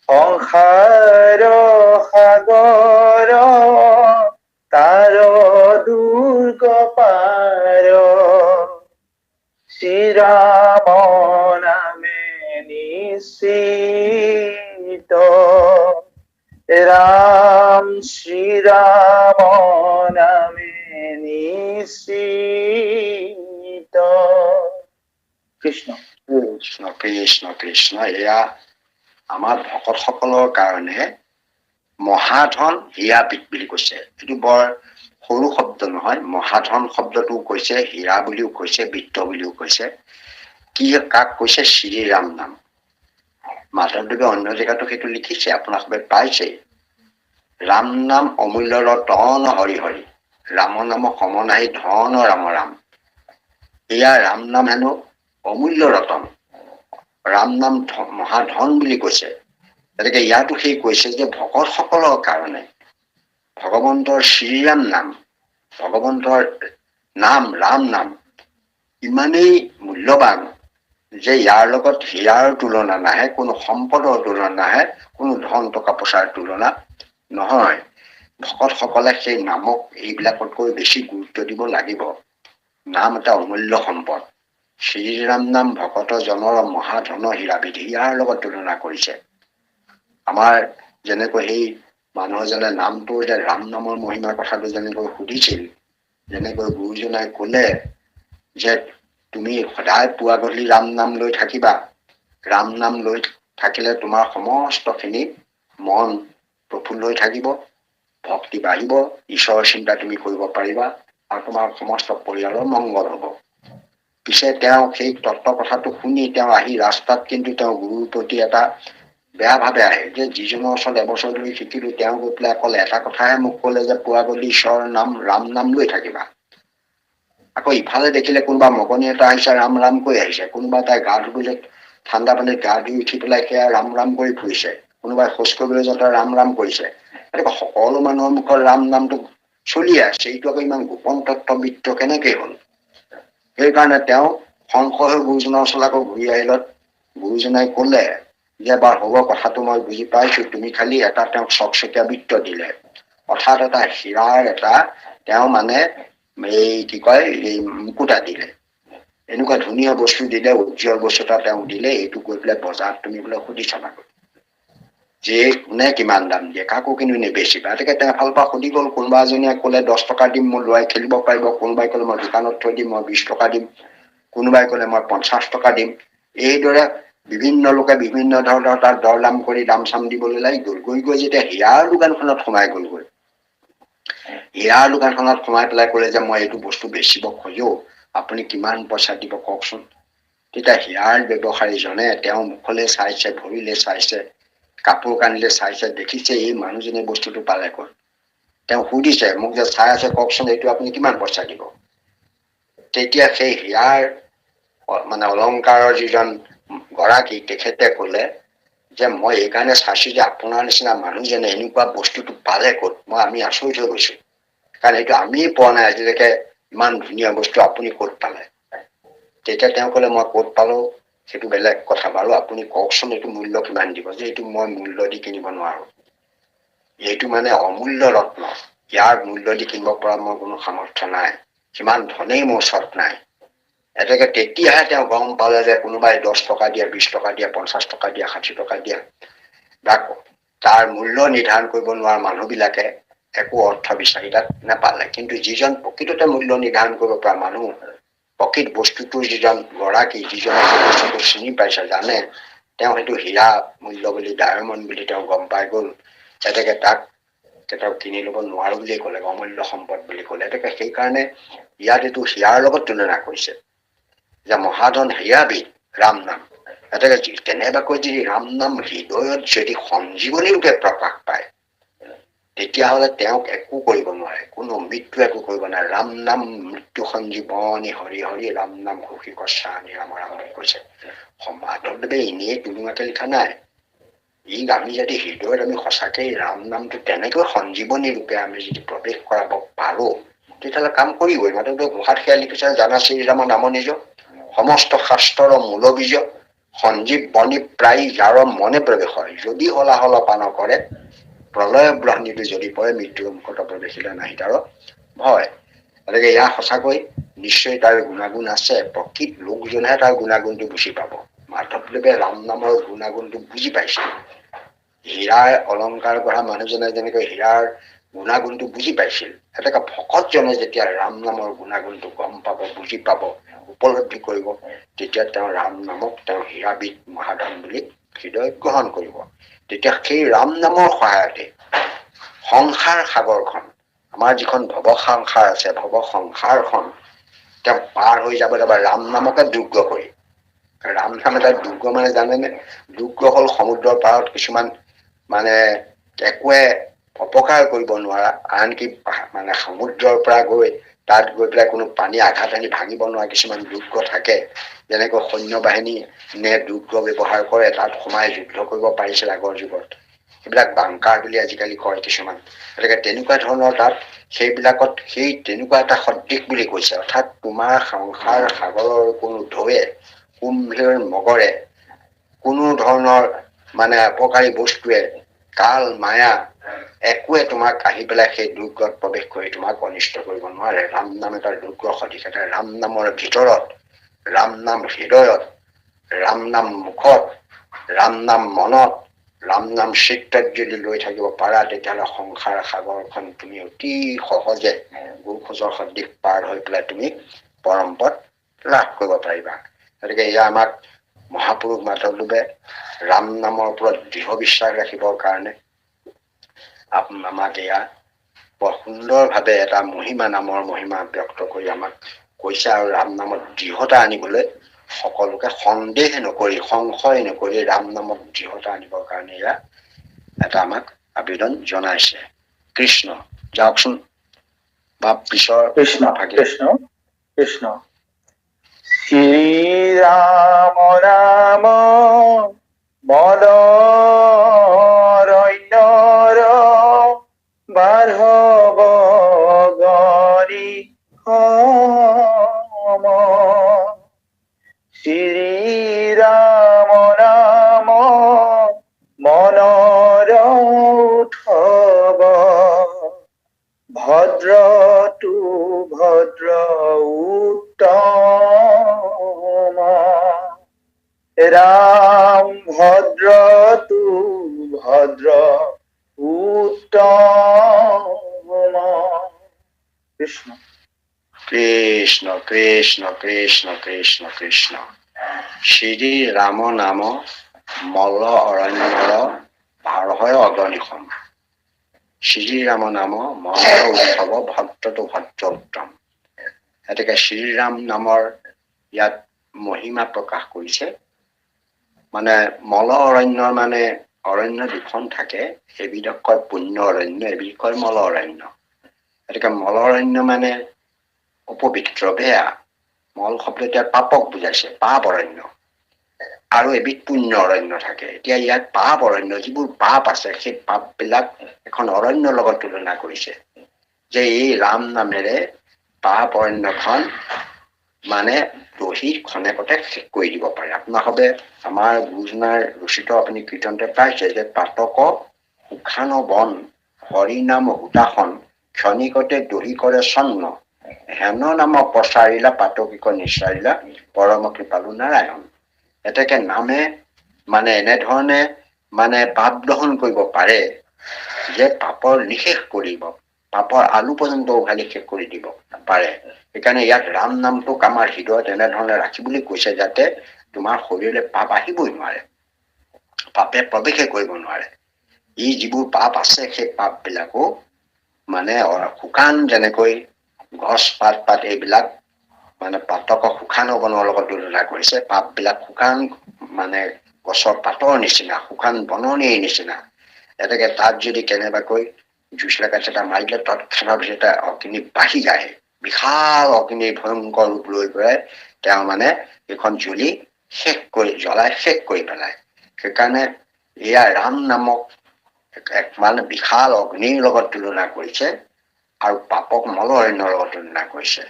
সংসাৰ সাগৰ তাৰ দুৰ্গ পাৰ শ্ৰীৰাম নামে নিশ্চিত ৰাম শ্ৰীৰাম নামে নিশ্চিত। কৃষ্ণ কৃষ্ণ কৃষ্ণ কৃষ্ণ। এয়া আমাৰ ভকতসকলৰ কাৰণে মহাধন হীৰাবিদ বুলি কৈছে। এইটো বৰ সৰু শব্দ নহয়। মহাধন শব্দটো কৈছে, হীৰা বুলিও কৈছে, বিত্ত বুলিও কৈছে। কি কাক কৈছে? শ্ৰীৰাম নাম। মাধৱদেৱে অন্য জেগাতো সেইটো লিখিছে, আপোনাক পাইছে। ৰাম নাম অমূল্য ৰতন হৰি হৰি, ৰাম নাম সম নাহি ধন ৰাম ৰাম। এয়া ৰাম নাম হেনো অমূল্য ৰতন, ৰাম নাম মহাধন বুলি কৈছে। গতিকে ইয়াতো সেই কৈছে যে ভকতসকলৰ কাৰণে ভগৱন্তৰ শ্ৰীৰাম নাম, ভগৱন্তৰ নাম ৰাম নাম ইমানেই মূল্যৱান যে ইয়াৰ লগত হীৰাৰ তুলনা নাহে, কোনো সম্পদৰ তুলনা নাহে, কোনো ধন টকা পইচাৰ তুলনা নহয়। ভকতসকলে সেই নামক এইবিলাকতকৈ বেছি গুৰুত্ব দিব লাগিব। নাম এটা অমূল্য সম্পদ। শ্ৰীৰাম নাম ভকত জনৰ মহাধন হীৰাবিধ, ইয়াৰ লগত তুলনা কৰিছে। আমাৰ যেনেকৈ সেই মানুহজনে নামটো যে ৰাম নামৰ মহিমাৰ কথাটো যেনেকৈ সুধিছিল, যেনেকৈ গুৰুজনাই কলে যে তুমি সদায় পুৱা গধূলি ৰাম নাম লৈ থাকিবা, ৰাম নাম লৈ থাকিলে তোমাৰ সমস্তখিনি মন প্ৰফুল্ল হৈ থাকিব, ভক্তি বাঢ়িব, ঈশ্বৰৰ চিন্তা তুমি কৰিব পাৰিবা আৰু তোমাৰ সমস্ত পৰিয়ালৰ মংগল হ'ব। পিছে তেওঁ সেই তত্ত্ব কথাটো শুনি তেওঁ আহি ৰাস্তাত কিন্তু তেওঁ গুৰুৰ প্ৰতি এটা বেয়া ভাৱে আহে যে যিজনৰ ওচৰত এবছৰ ধৰি শিকিলো তেওঁ গৈ পেলাই অকল এটা কথাহে মোক কলে যে পুৱা গধূলি ঈশ্বৰৰ নাম ৰাম নাম লৈ থাকিবা। আকৌ ইফালে দেখিলে কোনোবা মগনি এটা আহিছে ৰাম ৰাম কৈ আহিছে, কোনোবা তাই গা ধুবলৈ ঠাণ্ডা পানীত গা ধুই উঠি পেলাই সেয়া ৰাম ৰাম কৰি ফুৰিছে, কোনোবাই খোজ কৰিবলৈ যাওঁতে ৰাম ৰাম কৰিছে। সকলো মানুহৰ মুখত ৰাম নামটো চলি আছে, এইটো আকৌ ইমান গোপন তত্ত্ববিত্ত কেনেকে হ'ল? সেইকাৰণে তেওঁ সংশয় হৈ গুৰুজনৰ ওচৰত আকৌ ঘূৰি আহিলত গুৰুজনাই কলে যে বাৰু হ'ব, কথাটো মই বুজি পাইছো, তুমি খালি এটা তেওঁক চকচকীয়া বৃত্ত দিলে, অৰ্থাৎ এটা হীৰাৰ এটা তেওঁ মানে এই কি কয় এই মুকুতা দিলে, এনেকুৱা ধুনীয়া বস্তু দিলে, উজ্জ্বল বস্তু এটা তেওঁ দিলে, এইটো গৈ পেলাই বজাৰত তুমি বোলে সুধি চাবাগৈ যে কোনে কিমান দাম দিয়ে, কাকো কিন্তু নেবেচিবা। গতিকে তেওঁ ফালৰ পৰা সুধি গ'ল, কোনোবা এজনীয়ে ক'লে 10 টকা দিম মোৰ ল'ৰাই খেলিব পাৰিব, কোনোবাই ক'লে মই দোকানত থৈ দিম মই 20 টকা দিম, কোনোবাই ক'লে মই 50 টকা দিম। এইদৰে বিভিন্ন লোকে বিভিন্ন ধৰণৰ তাত দৰ দাম কৰি দাম চাম দিবলৈ লাগি গ'ল। গৈ গৈ যেতিয়া হীৰাৰ দোকানখনত সোমাই গ'লগৈ, হীৰাৰ দোকানখনত সোমাই পেলাই ক'লে যে মই এইটো বস্তু বেচিব খোজো, আপুনি কিমান পইচা দিব কওকচোন। তেতিয়া হীৰাৰ ব্যৱসায়ীজনে তেওঁ মুখলৈ চাইছে, ভৰিলে চাইছে, কাপোৰ কানিলে চাইছে, দেখিছে এই মানুহজনে বস্তুটো পালে ক'ত। তেওঁ সুধিছে মোক যে চাই আছে কওকচোন এইটো আপুনি কিমান পইচা দিব। তেতিয়া সেই হীৰাৰ মানে অলংকাৰৰ যিজন গৰাকী তেখেতে ক'লে যে মই এইকাৰণে চাইছো যে আপোনাৰ নিচিনা মানুহজনে এনেকুৱা বস্তুটো পালে ক'ত, আমি আচৰিত হৈ গৈছো, কাৰণ এইটো আমি পোৱা নাই আজিলৈকে, ইমান ধুনীয়া বস্তু আপুনি ক'ত পালে। তেতিয়া তেওঁ ক'লে মই ক'ত পালো সেইটো বেলেগ কথা বাৰু, আপুনি কওকচোন এইটো মূল্য কিমান দিব। যে এইটো মই মূল্য দি কিনিব নোৱাৰো, এইটো মানে অমূল্য ৰত্ন, ইয়াৰ মূল্য দি কিনিব পৰা মোৰ কোনো সামৰ্থ্য নাই, সিমান ধনেই মোৰ ওচৰত নাই। এতেকে তেতিয়াহে তেওঁ গম পালে যে কোনোবাই 10 টকা দিয়া, 20 টকা দিয়া, 50 টকা দিয়া, 60 টকা দিয়া, তাৰ মূল্য নিৰ্ধাৰণ কৰিব নোৱাৰা মানুহবিলাকে একো অৰ্থ বিচাৰি তাত নাপালে। কিন্তু যিজন প্ৰকৃততে মূল্য নিৰ্ধাৰণ কৰিব পৰা মানুহ, প্ৰকৃত বস্তুটোৰ যিজন গৰাকী, যিজন বস্তুটো চিনি পাইছে, জানে, তেওঁ সেইটো হীৰা মূল্য বুলি, ডায়মণ্ড বুলি তেওঁ গম পাই গ'ল। এতেকে তাক তেওঁ কিনি ল'ব নোৱাৰো বুলিয়ে ক'লে, অমূল্য সম্পদ বুলি ক'লে। এতেকে সেইকাৰণে ইয়াত এইটো হীৰাৰ লগত তুলনা কৰিছে যে মহাধন হীৰাবিধ ৰাম নাম। এতেকে কেনেবাকৈ যদি ৰাম নাম হৃদয়ত যদি সঞ্জীৱনী ৰূপে প্ৰকাশ পায়, তেতিয়াহ'লে তেওঁক একো কৰিব নোৱাৰে, কোনো মৃত্যু একো কৰিব নোৱাৰে। ৰাম নাম মৃত্যু সঞ্জীৱনী, হৰি হৰি ৰাম নাম ঘোষি কস্যামি ৰাম ৰাম বুলি কৈছে। মাধৱদেৱে এনেই টুলুঙাকে লিখা নাই। আমি যদি হৃদয়ত আমি সঁচাকেই ৰাম নামটো তেনেকৈ সঞ্জীৱনী ৰূপে আমি যদি প্ৰৱেশ কৰাব পাৰো, তেতিয়াহ'লে কাম কৰিবই। মাধৱদেৱে ঘোষাত সেয়া লিখিছে, জানা শ্ৰীৰাম নাম নিজ, সমস্ত শাস্ত্ৰৰ মূল বীজ, সঞ্জীৱ বনি প্ৰায় যাৰ মনে প্ৰৱেশ হয়, যদি হলাহল পান কৰে, প্ৰলয় ব্ৰহ্মীটো যদি পৰে, মৃত্যুৰ মুখত প্ৰৱেশিলে নাহি তাৰ ভয়। গতিকে ইয়াৰ সঁচাকৈ নিশ্চয় তাৰ গুণাগুণ আছে, প্ৰকৃত লোকজনেহে তাৰ গুণাগুণটো বুজি পাব। মাধৱদেৱে ৰাম নামৰ গুণাগুণটো বুজি পাইছে। হীৰাৰ অলংকাৰ গঢ়া মানুহজনে যেনেকৈ হীৰাৰ গুণাগুণটো বুজি পাইছিল, এতেকে ভকতজনে যেতিয়া ৰাম নামৰ গুণাগুণটো গম পাব, বুজি পাব, উপলব্ধি কৰিব, তেতিয়া তেওঁ ৰাম নামক তেওঁ হীৰাবিধ মহাধন বুলি হৃদয় গ্ৰহণ কৰিব। তেতিয়া সেই ৰাম নামৰ সহায়তে সংসাৰ সাগৰখন, আমাৰ যিখন ভৱ সংসাৰ আছে, ভৱ সংসাৰখন তেওঁ পাৰ হৈ যাব ৰাম নামকে দুৰ্গ কৰি। ৰাম নাম এটা দুৰ্গ মানে জানেনে? দুৰ্গ হ'ল সমুদ্ৰৰ পাৰত কিছুমান মানে একোৱে অপকাৰ কৰিব নোৱাৰা, আনকি মানে সমুদ্ৰৰ পৰা গৈ তাত গৈ পেলাই কোনো পানী আঘাত আনি ভাঙিব নোৱাৰা কিছুমান দুৰ্গ থাকে। যেনেকৈ সৈন্য বাহিনী নে দুৰ্গ ব্যৱহাৰ কৰে, তাত সোমাই যুদ্ধ কৰিব পাৰিছিল আগৰ যুগত, সেইবিলাক বাংকাৰ বুলি আজিকালি কয় কিছুমান। গতিকে তেনেকুৱা ধৰণৰ তাত সেইবিলাকত সেই তেনেকুৱা এটা সদৃশ বুলি কৈছে। অৰ্থাৎ তোমাৰ সংসাৰ সাগৰৰ কোনো ঢৌৱে, কুম্ভীৰ মগৰে, কোনো ধৰণৰ মানে অপকাৰী বস্তুৱে, কাল মায়া একোৱে তোমাক আহি পেলাই সেই দুৰ্গত প্ৰৱেশ কৰি তোমাক অনিষ্ট কৰিব নোৱাৰে। ৰাম নাম এটা দুৰ্গ সদৃশ। এটা ৰাম নামৰ ভিতৰত, ৰাম নাম হৃদয়ত, ৰাম নাম মুখত, ৰাম নাম মনত, ৰাম নাম চিত্তত যদি লৈ থাকিব পাৰা, তেতিয়াহ'লে সংসাৰ সাগৰখন তুমি অতি সহজে গোখোজৰ সদৃশ পাৰ হৈ পেলাই তুমি পৰম পদ লাভ কৰিব পাৰিবা। গতিকে এয়া আমাক মহাপুৰুষ মাধৱদেৱে ৰাম নামৰ ওপৰত দৃঢ় বিশ্বাস ৰাখিবৰ কাৰণে আমাক এয়া বৰ সুন্দৰভাৱে এটা মহিমা, নামৰ মহিমা ব্যক্ত কৰি আমাক কৈছে। আৰু ৰাম নামত দৃঢ়তা আনিবলৈ সকলোকে সন্দেহ নকৰি, সংশয় নকৰি ৰাম নামত দৃঢ়তা আনিবৰ কাৰণে এয়া এটা আমাক আবেদন জনাইছে। কৃষ্ণ। যাওকচোন বা পিছৰ কৃষ্ণ ভাগে। কৃষ্ণ কৃষ্ণ। শ্ৰীৰাম ৰাম মদৰণ্যৰ বাৰ্ধৱ গৰি সম। শ্ৰীৰাম ৰাম মনৰ উৎসৱ, ভদ্ৰতু ভদ্ৰ উত্তম। ৰাম ভদ্ৰতু ভদ্ৰ উত্তম। কৃষ্ণ কৃষ্ণ কৃষ্ণ কৃষ্ণ কৃষ্ণ কৃষ্ণ। শ্ৰী ৰাম নাম মল অৰণ্যৰ ভাৰহয় অগণিসম। শ্ৰীৰাম নাম মল উৎসৱ, ভদ্ৰতু ভদ্ৰ উত্তম। গতিকে শ্ৰীৰাম নামৰ ইয়াত মহিমা প্ৰকাশ কৰিছে। মানে মল অৰণ্যৰ মানে অৰণ্য দুখন থাকে, সেইবিধক কয় পুণ্য অৰণ্য, এবিধ কয় মল অৰণ্য। গতিকে মল অৰণ্য মানে অপবিত্ৰ, বেয়া। মল শব্দ এতিয়া পাপক বুজাইছে, পাপ অৰণ্য। আৰু এবিধ পুণ্য অৰণ্য থাকে। এতিয়া ইয়াত পাপ অৰণ্য, যিবোৰ পাপ আছে সেই পাপবিলাক এখন অৰণ্যৰ লগত তুলনা কৰিছে, যে এই ৰাম নামেৰে পাপ অৰণ্যখন মানে দহি খনেকতে শেষ কৰি দিব পাৰে। আপোনালোকে আমাৰ গুৰুজনাৰ ৰচিত আপুনি কীৰ্তনতে পাইছে যে পাতক সুখান বন হৰিনাম হুতাসন ক্ষণিকতে দহি কৰে চন্ন হেন নাম প্ৰচাৰিলা পাতকিক নিচাৰিলা পৰম কৃপালু নাৰায়ণ। এতেকে নামে মানে এনেধৰণে মানে পাপ গ্ৰহণ কৰিব পাৰে যে পাপৰ নিশেষ কৰিব, পাপৰ আলু পৰ্যন্ত উঘালি শেষ কৰি দিব পাৰে। সেইকাৰণে ইয়াত ৰাম নামটোক আমাৰ হৃদয়ত এনেধৰণে ৰাখিবলৈ কৈছে যাতে তোমাৰ শৰীৰলৈ পাপ আহিবই নোৱাৰে, পাপে প্ৰৱেশে কৰিব নোৱাৰে। ই যিবোৰ পাপ আছে সেই পাপ বিলাকো মানে শুকান, যেনেকৈ গছ পাত এইবিলাক মানে পাতক শুকান বনৰ লগত তুলনা কৰিছে। পাপ বিলাক শুকান মানে গছৰ পাতৰ নিচিনা, শুকান বননিৰ নিচিনা। এতেকে তাত যদি কেনেবাকৈ জুইশলাকাত এটা মাৰি দিলে তৎক্ষণাত এটা অগ্নি বাঢ়ি যায়, বিশাল অগ্নিৰ ভয়ংকৰ ৰূপ লৈ পেলাই তেওঁ মানে এইখন জ্বলি শেষ কৰি জ্বলাই শেষ কৰি পেলায়। সেইকাৰণে এয়া ৰাম নামক এক মানে বিশাল অগ্নিৰ লগত তুলনা কৰিছে আৰু পাপক মল অৰণ্যৰ লগত তুলনা কৰিছে।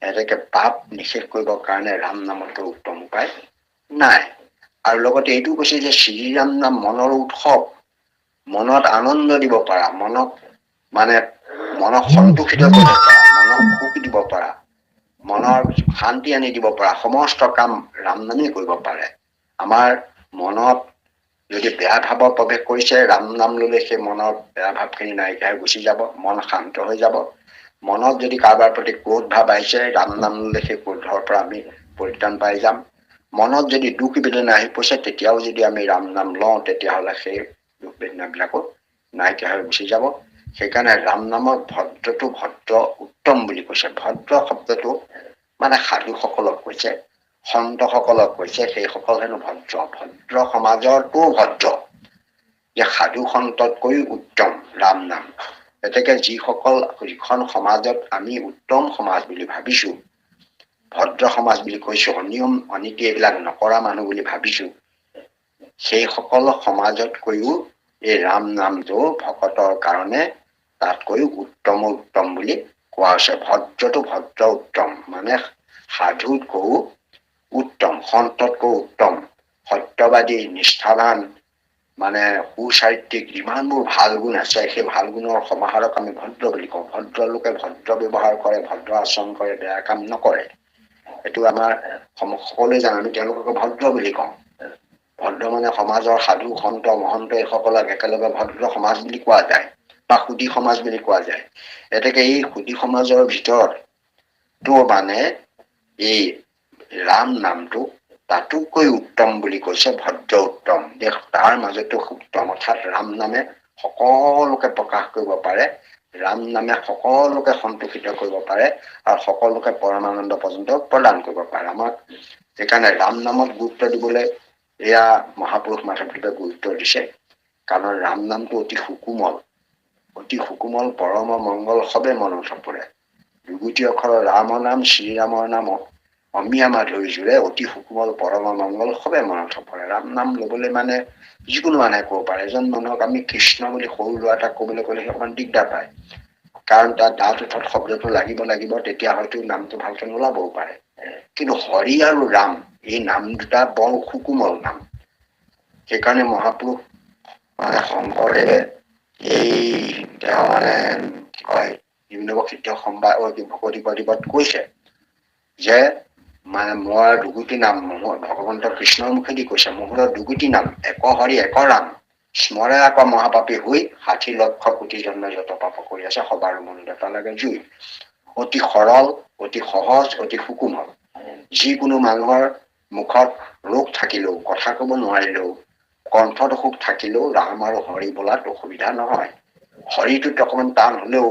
এনেকে পাপ নিষেধ কৰিবৰ কাৰণে ৰাম নামতকৈ উত্তম উপায় নাই। আৰু লগতে এইটো কৈছে যে শ্ৰীৰাম নাম মনৰ উৎসৱ, মনত আনন্দ দিব পাৰা, মনক সন্তোষিত কৰিব পাৰা, মনক সুখ দিব পাৰা, মনৰ শান্তি আনি দিব পাৰা সমস্ত কাম ৰাম নামেই কৰিব পাৰে। আমাৰ মনত যদি বেয়া ভাৱৰ প্ৰৱেশ কৰিছে, ৰাম নাম ললে সেই মনৰ বেয়া ভাৱখিনি নাইকিয়া হৈ গুচি যাব, মন শান্ত হৈ যাব। মনত যদি কাৰোবাৰ প্ৰতি ক্ৰোধ ভাৱ আহিছে, ৰাম নাম ললে সেই ক্ৰোধৰ পৰা আমি পৰিত্ৰাণ পাই যাম। মনত যদি দুখ বেদনা আহি পৰিছে, তেতিয়াও যদি আমি ৰাম নাম লওঁ, তেতিয়াহ'লে সেই দুখ বেদনাবিলাকো নাইকিয়া হৈ গুচি যাব। সেইকাৰণে ৰাম নামৰ ভদ্ৰটো ভদ্ৰ উত্তম বুলি কৈছে। ভদ্ৰ শব্দটো মানে সাধুসকলক কৈছে, সন্তসকলক কৈছে, সেইসকল হেনো ভদ্ৰ। ভদ্ৰ সমাজৰটো ভদ্ৰ, যে সাধু সন্ততকৈ উত্তম ৰাম নাম। গতিকে যিখন সমাজত আমি উত্তম সমাজ বুলি ভাবিছো, ভদ্ৰ সমাজ বুলি কৈছো, অনিয়ম অনীতি এইবিলাক নকৰা মানুহ বুলি ভাবিছো, সেই সকল সমাজতকৈও এই ৰাম নামটো ভকতৰ কাৰণে তাতকৈও উত্তম বুলি কোৱা হৈছে। ভদ্ৰটো ভদ্ৰ উত্তম, মানে সাধুতকৈও উত্তম, সন্ততকৈ উত্তম, সত্যবাদী, নিষ্ঠাৱান, মানে সুচাৰিত্ৰিক যিমানবোৰ ভাল গুণ আছে, সেই ভাল গুণৰ সমাহাৰক আমি ভদ্ৰ বুলি কওঁ। ভদ্ৰ লোকে ভদ্ৰ ব্যৱহাৰ কৰে, ভদ্ৰ আচৰণ কৰে, বেয়া কাম নকৰে। এইটো আমাৰ সকলোৱে জানো, আমি তেওঁলোকক ভদ্ৰ বুলি কওঁ। ভদ্ৰ মানে সমাজৰ সাধু সন্ত মহন্ত এইসকলক একেলগে ভদ্ৰ সমাজ বুলি কোৱা যায়, বা সুধী সমাজ বুলি কোৱা যায়। এতেকে এই সুধী সমাজৰ ভিতৰত তো মানে এই ৰাম নামটো তাতোকৈ উত্তম বুলি কৈছে, ভদ্ৰ উত্তম। যে তাৰ মাজতো উত্তম, অৰ্থাৎ ৰাম নামে সকলোকে প্ৰকাশ কৰিব পাৰে, ৰাম নামে সকলোকে সন্তোষিত কৰিব পাৰে, আৰু সকলোকে পৰমানন্দ পৰ্যন্ত প্ৰদান কৰিব পাৰে আমাক। সেইকাৰণে ৰাম নামত গুৰুত্ব দিবলৈ এয়া মহাপুৰুষ মাধৱদেৱে গুৰুত্ব দিছে। কাৰণ ৰাম নামটো অতি সুকোমল, অতি সুকোমল, পৰম মংগল সবে মনত পৰে। দুগুটি অক্ষৰৰ ৰাম নাম, শ্ৰীৰামৰ নাম অমিয়া মাধুৰী জুৰে, অতি সুকোমল পৰম মংগল সবে মনত পৰে। ৰাম নাম লবলৈ মানে যিকোনো মানুহে ক'ব পাৰে। এজন মানুহক আমি কৃষ্ণ বুলি সৰু ল'ৰা এটাক ক'বলৈ গ'লে সি অকমান দিগদাৰ পায়, কাৰণ তাৰ দাঁত ওঠত শব্দটো লাগিব, তেতিয়া হয়তো নামটো ভালকে নোলাবও পাৰে। কিন্তু হৰি আৰু ৰাম এই নাম দুটা বৰ সুকোমল নাম। সেইকাৰণে মহাপুৰুষ মানে শংকৰদেৱে এই তেওঁ মানে কি কয় নিম্নবসিদ্ধ ভকতি প্ৰতিপদ কৈছে যে মানে মোৰ দুগুটি নাম, ভগৱন্ত কৃষ্ণৰ মুখেদি কৈছে, মোৰ দুগুটি নাম, এক হৰি এক ৰাম, স্মৰে আকৌ মহাপাপী হৈ 60,00,000,000,000 জন্ম যত পাপ কৰি আছে, সবাৰ মন এটা লাগে জুই। অতি সৰল, অতি সহজ, অতি সুকুমল। যিকোনো মানুহৰ মুখত ৰোগ থাকিলেও, কথা কব নোৱাৰিলেও, কণ্ঠত অসুখ থাকিলেও ৰাম আৰু হৰি বোলাত অসুবিধা নহয়। হৰিটোত অকমান টান হলেও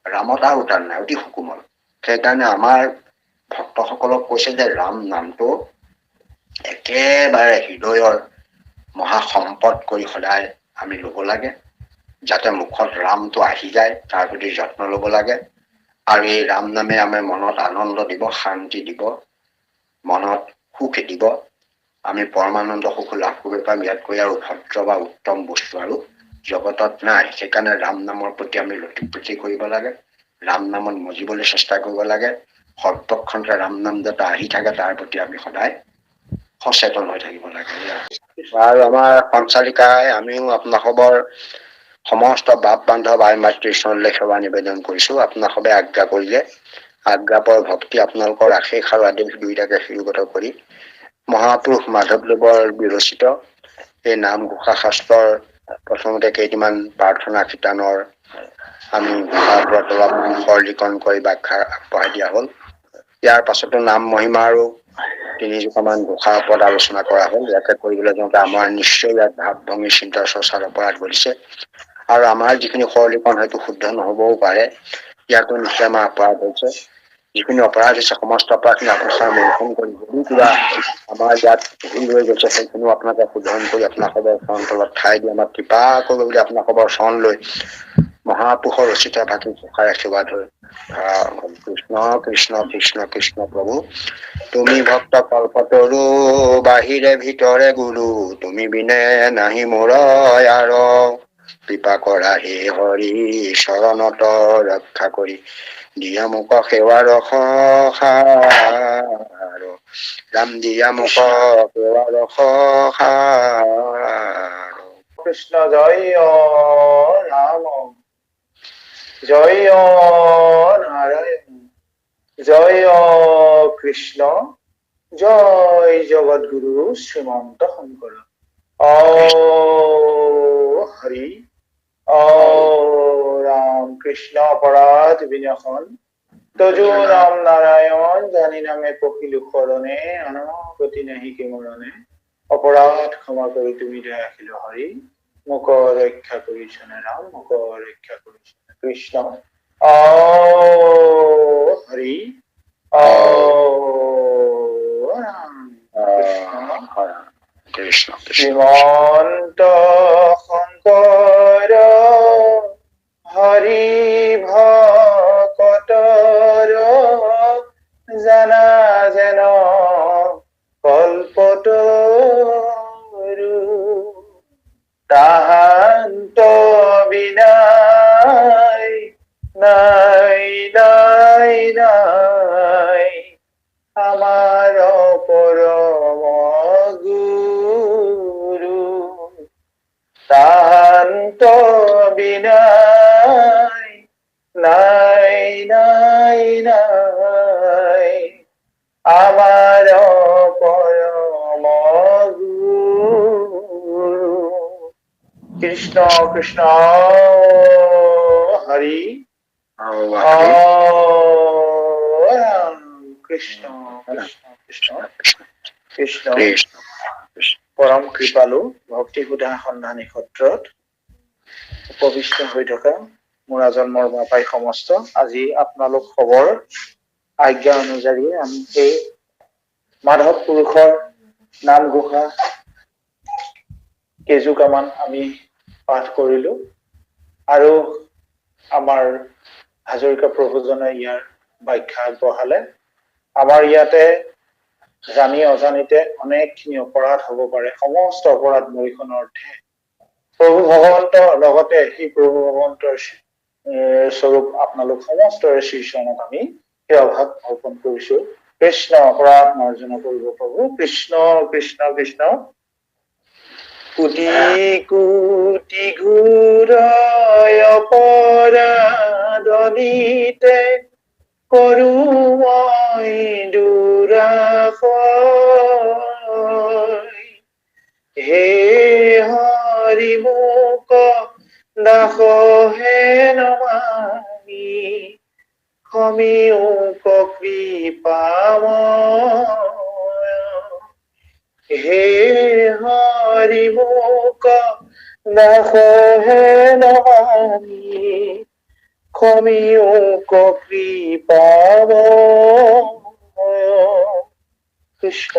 ৰামত আৰু টান নাই, অতি সুকুমল। সেইকাৰণে আমাৰ ভক্তসকলক কৈছে যে ৰাম নামটো একেবাৰে হৃদয়ৰ মহা সম্পদ কৰি সদায় আমি ল'ব লাগে, যাতে মুখত ৰামটো আহি যায়, তাৰ প্ৰতি যত্ন ল'ব লাগে। আৰু এই ৰাম নামে আমাৰ মনত আনন্দ দিব, শান্তি দিব, মনত সুখ দিব। আমি পৰমানন্দ সুখ লাভ কৰিব পাৰিম। ইয়াতকৈ আৰু ভদ্ৰ বা উত্তম বস্তু আৰু জগতত নাই। সেইকাৰণে ৰাম নামৰ প্ৰতি আমি লতিপ্ৰীতি কৰিব লাগে, ৰাম নামত মজিবলৈ চেষ্টা কৰিব লাগে। সৰ্বক্ষণতে ৰাম নাম যাতে আহি থাকে তাৰ প্ৰতি আমি সদায় সচেতন হৈ থাকিব লাগে। আৰু আমাৰ সঞ্চালিকাই আমিও আপোনাসৱৰ সমস্ত বাপ বান্ধৱ আই মাতৃ চৰণলৈ সেৱা নিবেদন কৰিছো। আপোনাসৱে আজ্ঞা কৰিলে আজ্ঞাপৰ ভক্তি আপোনালোকৰ আশেষ আৰু আদেশ দুয়োটাকে শিৰোগত কৰি মহাপুৰুষ মাধৱদেৱৰ বিৰচিত এই নামঘোষা শাস্ত্ৰৰ প্ৰথমতে কেইটিমান প্ৰাৰ্থনা কীৰ্তনৰ আমি ঘোষাৰ ওপৰত অলপমান সৰলীকৰণ কৰি ব্যাখ্যা আগবঢ়াই দিয়া হ'ল। ইয়াৰ পাছতো নাম মহিমা আৰু তিনিজোপামান ঘোষাৰ ওপৰত আলোচনা কৰা হ'ল। ইয়াকে কৰিবলৈ যাওঁতে আমাৰ নিশ্চয় ইয়াত ভাৱ ভংগী চিন্তা চৰ্চাৰ অপৰাধ ঘটিছে আৰু আমাৰ যিখিনি সৰলীকৰণ হয়তো শুদ্ধ নহবও পাৰে। ইয়াতো নিশ্চয় আমাৰ অপৰাধ হৈছে। যিখিনি অপৰাধ হৈছে সমস্ত অপৰাধখিনি আপোনাৰ মন্থন কৰি যদি কিবা আমাৰ ইয়াত ভুল হৈ গৈছে সেইখিনিও আপোনাকে শুধৰণ কৰি আপোনাসৱৰ চৰণ তলত ঠাই দি আমাক কৃপা কৰিব বুলি আপোনাসৱৰ চৰণ লৈ মহাপুৰুষৰ ৰচিত ভাষী ঘোষাৰে আশীৰ্বাদ হৈ কৃষ্ণ কৃষ্ণ কৃষ্ণ কৃষ্ণ প্ৰভু তুমি ভক্ত কল্পতৰু বাহিৰে ভিতৰে গুৰু তুমি বিনে নাহি মোৰ আৰু কৃপা কৰা হে হৰি চৰণত ৰক্ষা কৰি দিয়া মোক সেৱাৰ সহায় ৰাম দিয়া মোক সেৱাৰ সহায়। কৃষ্ণ জয় রাম, জয় নারায়ণ, জয় কৃষ্ণ, জয় জগৎগুরু শ্রীমন্ত শঙ্কর। হরি রাম কৃষ্ণ অপরাধ বিনাশন তজু নাম নারায়ণ জানি নামে পখিলু শরণে অনাগতি নাহি কে মরণে অপরাধ ক্ষমা কৰি তুমি দয়া ৰাখিল হৰি মোক ৰক্ষা কৰিছনে ৰাম মোক ৰক্ষা কৰিছনে কৃষ্ণ। হৰি ৰাম কৃষ্ণ শ্ৰীমন্ত শংকৰ হৰি ভকতৰ জানা যেন কল্পতৰু তাহান্ত বিনাই নাই নাই নাই আমাৰ পৰম গুৰু তাহান্ত বিনাই নাই নাই নাই আমাৰ পৰম গুৰু। কৃষ্ণ কৃষ্ণ হৰি ৰাম কৃষ্ণ কৃষ্ণ কৃষ্ণ কৃষ্ণ। পৰম কৃপালু ভক্তি সুধা সন্ধানী সত্ৰত উপবিষ্ট হৈ থকা মোৰ আজন্মৰ বাপাই সমস্ত আজি আপোনালোক খবৰ আজ্ঞা অনুযায়ী আমি এই মাধৱ পুৰুষৰ নামঘোষা কেইজোকামান আমি পাঠ কৰিলো আৰু আমাৰ হাজৰিকা প্ৰভুজনে ইয়াৰ ব্যাখ্যা আগবঢ়ালে। আমাৰ ইয়াতে জানি অজানিতে অনেকখিনি অপৰাধ হ'ব পাৰে, সমস্ত অপৰাধ মৰিখন অৰ্থে প্ৰভু ভগৱন্তৰ লগতে সেই প্ৰভু ভগৱন্তৰ স্বৰূপ আপোনালোক সমস্তৰে শ্ৰীচৰণত আমি সেই অভাৱ অৰ্পণ কৰিছো। কৃষ্ণ অপৰাধ মাৰ্জনা কৰিব প্ৰভু। কৃষ্ণ কৃষ্ণ কৃষ্ণ কোটি কোটি ঘূৰ অপৰাধনিতে কৰো মই দুৰাশয় হে হৰি মোক দাসহে নমানি ক্ষমিও কৃপাময় হে হৰি মোক দাসহে নমানি ক্ষমিও কৃপাময়। কৃষ্ণ